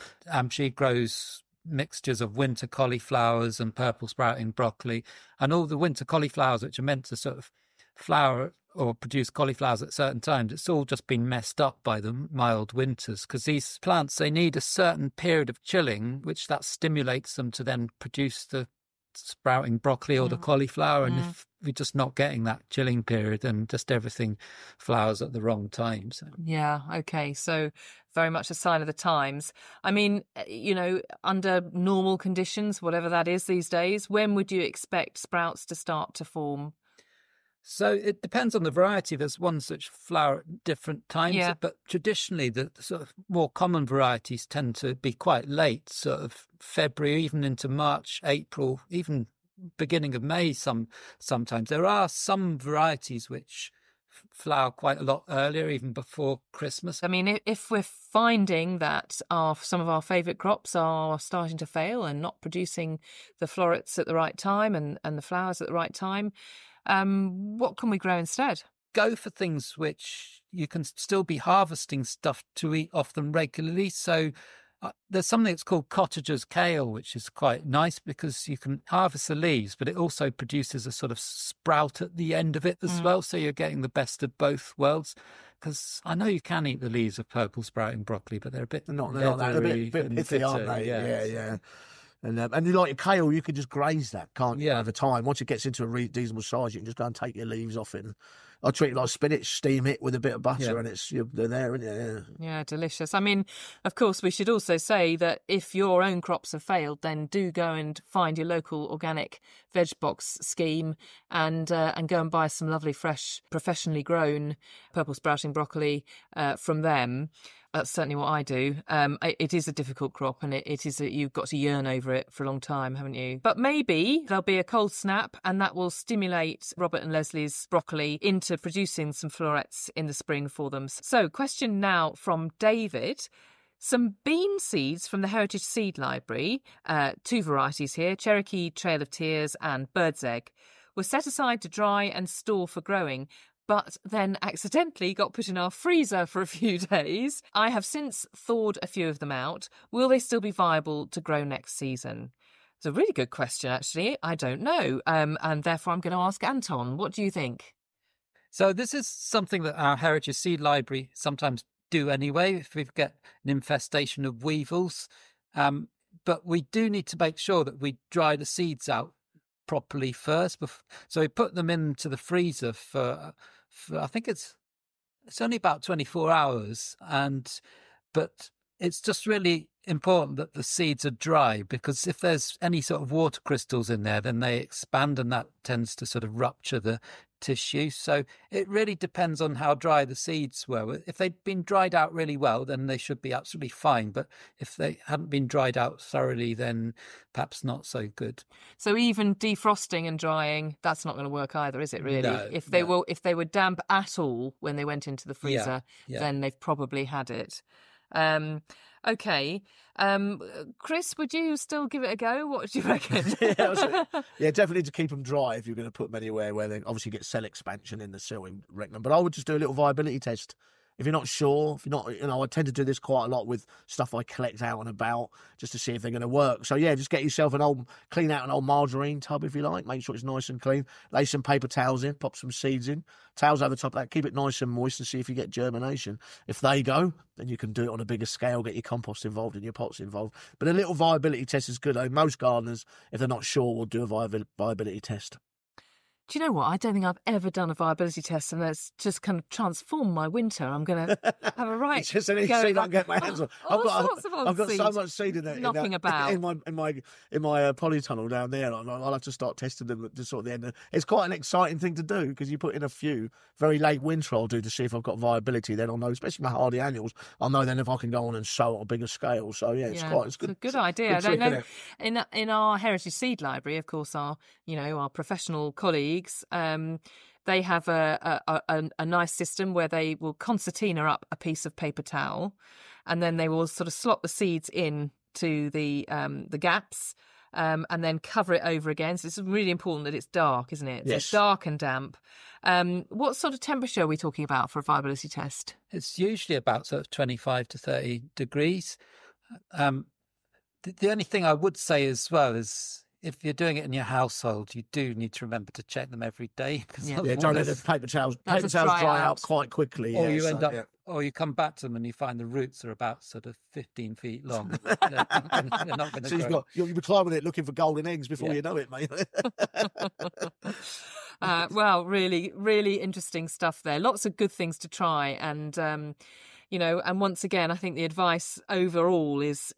She grows mixtures of winter cauliflowers and purple sprouting broccoli, and all the winter cauliflowers, which are meant to sort of flower or produce cauliflowers at certain times, it's all just been messed up by the mild winters, because these plants, they need a certain period of chilling, which that stimulates them to then produce the sprouting broccoli or the cauliflower. And if we're just not getting that chilling period, then just everything flowers at the wrong time. So. Yeah, okay. So very much a sign of the times. I mean, under normal conditions, whatever that is these days, when would you expect sprouts to start to form? So it depends on the variety. There's ones which flower at different times, but traditionally the sort of more common varieties tend to be quite late, sort of February, even into March, April, even beginning of May sometimes. There are some varieties which flower quite a lot earlier, even before Christmas. I mean, if we're finding that some of our favourite crops are starting to fail and not producing the florets at the right time and the flowers at the right time, what can we grow instead? Go for things which you can still be harvesting stuff to eat off them regularly. So there's something that's called cottager's kale, which is quite nice because you can harvest the leaves, but it also produces a sort of sprout at the end of it as well. So you're getting the best of both worlds. Because I know you can eat the leaves of purple sprouting broccoli, but they're a bit they're a bit pithy, aren't they? Yeah. And you like your kale, you can just graze that, can't you, over time? Once it gets into a reasonable size, you can just go and take your leaves off it. I treat it like spinach, steam it with a bit of butter, and they're there, isn't it? Yeah, delicious. I mean, of course, we should also say that if your own crops have failed, then do go and find your local organic veg box scheme and go and buy some lovely, fresh, professionally grown purple sprouting broccoli from them. That's certainly what I do. It is a difficult crop, and you've got to yearn over it for a long time, haven't you? But maybe there'll be a cold snap, and that will stimulate Robert and Leslie's broccoli into producing some florets in the spring for them. So, question now from David. Some bean seeds from the Heritage Seed Library, 2 varieties here, Cherokee Trail of Tears and Bird's Egg, were set aside to dry and store for growing, but then accidentally got put in our freezer for a few days. I have since thawed a few of them out. Will they still be viable to grow next season? It's a really good question, actually. I don't know. And therefore, I'm going to ask Anton. What do you think? So this is something that our Heritage Seed Library sometimes do anyway, if we get an infestation of weevils. But we do need to make sure that we dry the seeds out properly first. So we put them into the freezer for I think it's only about 24 hours, but it's just really important that the seeds are dry, because if there's any sort of water crystals in there, then they expand and that tends to sort of rupture the tissue. So it really depends on how dry the seeds were. If they'd been dried out really well, then they should be absolutely fine. But if they hadn't been dried out thoroughly, then perhaps not so good. So even defrosting and drying, that's not going to work either, is it really? No, if they were damp at all when they went into the freezer, then they've probably had it. Okay. Chris, would you still give it a go? What do you reckon? Definitely to keep them dry if you're going to put them anywhere where they obviously get cell expansion in the soil, reckon them. But I would just do a little viability test. If you're not sure, if you're not, I tend to do this quite a lot with stuff I collect out and about just to see if they're going to work. So just get yourself clean out an old margarine tub if you like, make sure it's nice and clean, lay some paper towels in, pop some seeds in, towels over the top of that, keep it nice and moist and see if you get germination. If they go, then you can do it on a bigger scale, get your compost involved and your pots involved. But a little viability test is good. Most gardeners, if they're not sure, will do a viability test. Do you know what? I don't think I've ever done a viability test, and that's just kind of transformed my winter. I'm going to have a right just any seed I can get my hands on. I've got so much seed in there. Knocking about in my polytunnel down there. I'll have to start testing them at sort of the end. It's quite an exciting thing to do because you put in a few very late winter. I'll do to see if I've got viability. Then I'll know, especially my hardy annuals. I'll know then if I can go on and sow on a bigger scale. So it's good. It's a good idea. Good I don't know. In our Heritage Seed Library, of course, our professional colleagues. They have a nice system where they will concertina up a piece of paper towel, and then they will sort of slot the seeds in to the gaps, and then cover it over again. So it's really important that it's dark, isn't it? Yes. It's dark and damp. What sort of temperature are we talking about for a viability test? It's usually about sort of 25 to 30 degrees. The only thing I would say as well is if you're doing it in your household, you do need to remember to check them every day. Don't let the paper towels dry out quite quickly. Or you end up, or you come back to them and you find the roots are about sort of 15 feet long. They're not going to grow. You'll be climbing it looking for golden eggs before you know it, mate. Well, really, really interesting stuff there. Lots of good things to try. And, and once again, I think the advice overall is,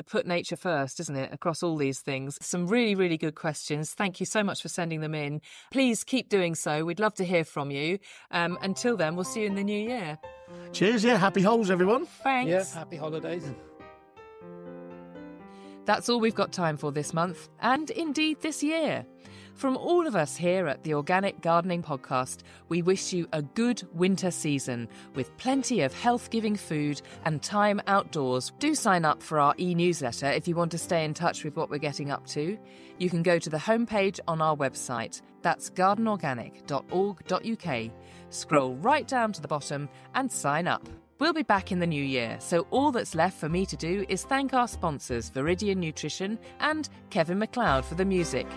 put nature first, isn't it, across all these things. Some really, really good questions. Thank you so much for sending them in. Please keep doing so. We'd love to hear from you. Until then, we'll see you in the new year. Cheers, happy holes, everyone. Thanks. Yeah, happy holidays. That's all we've got time for this month, and indeed this year. From all of us here at the Organic Gardening Podcast, we wish you a good winter season with plenty of health-giving food and time outdoors. Do sign up for our e-newsletter if you want to stay in touch with what we're getting up to. You can go to the homepage on our website. That's gardenorganic.org.uk. Scroll right down to the bottom and sign up. We'll be back in the new year, so all that's left for me to do is thank our sponsors, Viridian Nutrition and Kevin MacLeod, for the music.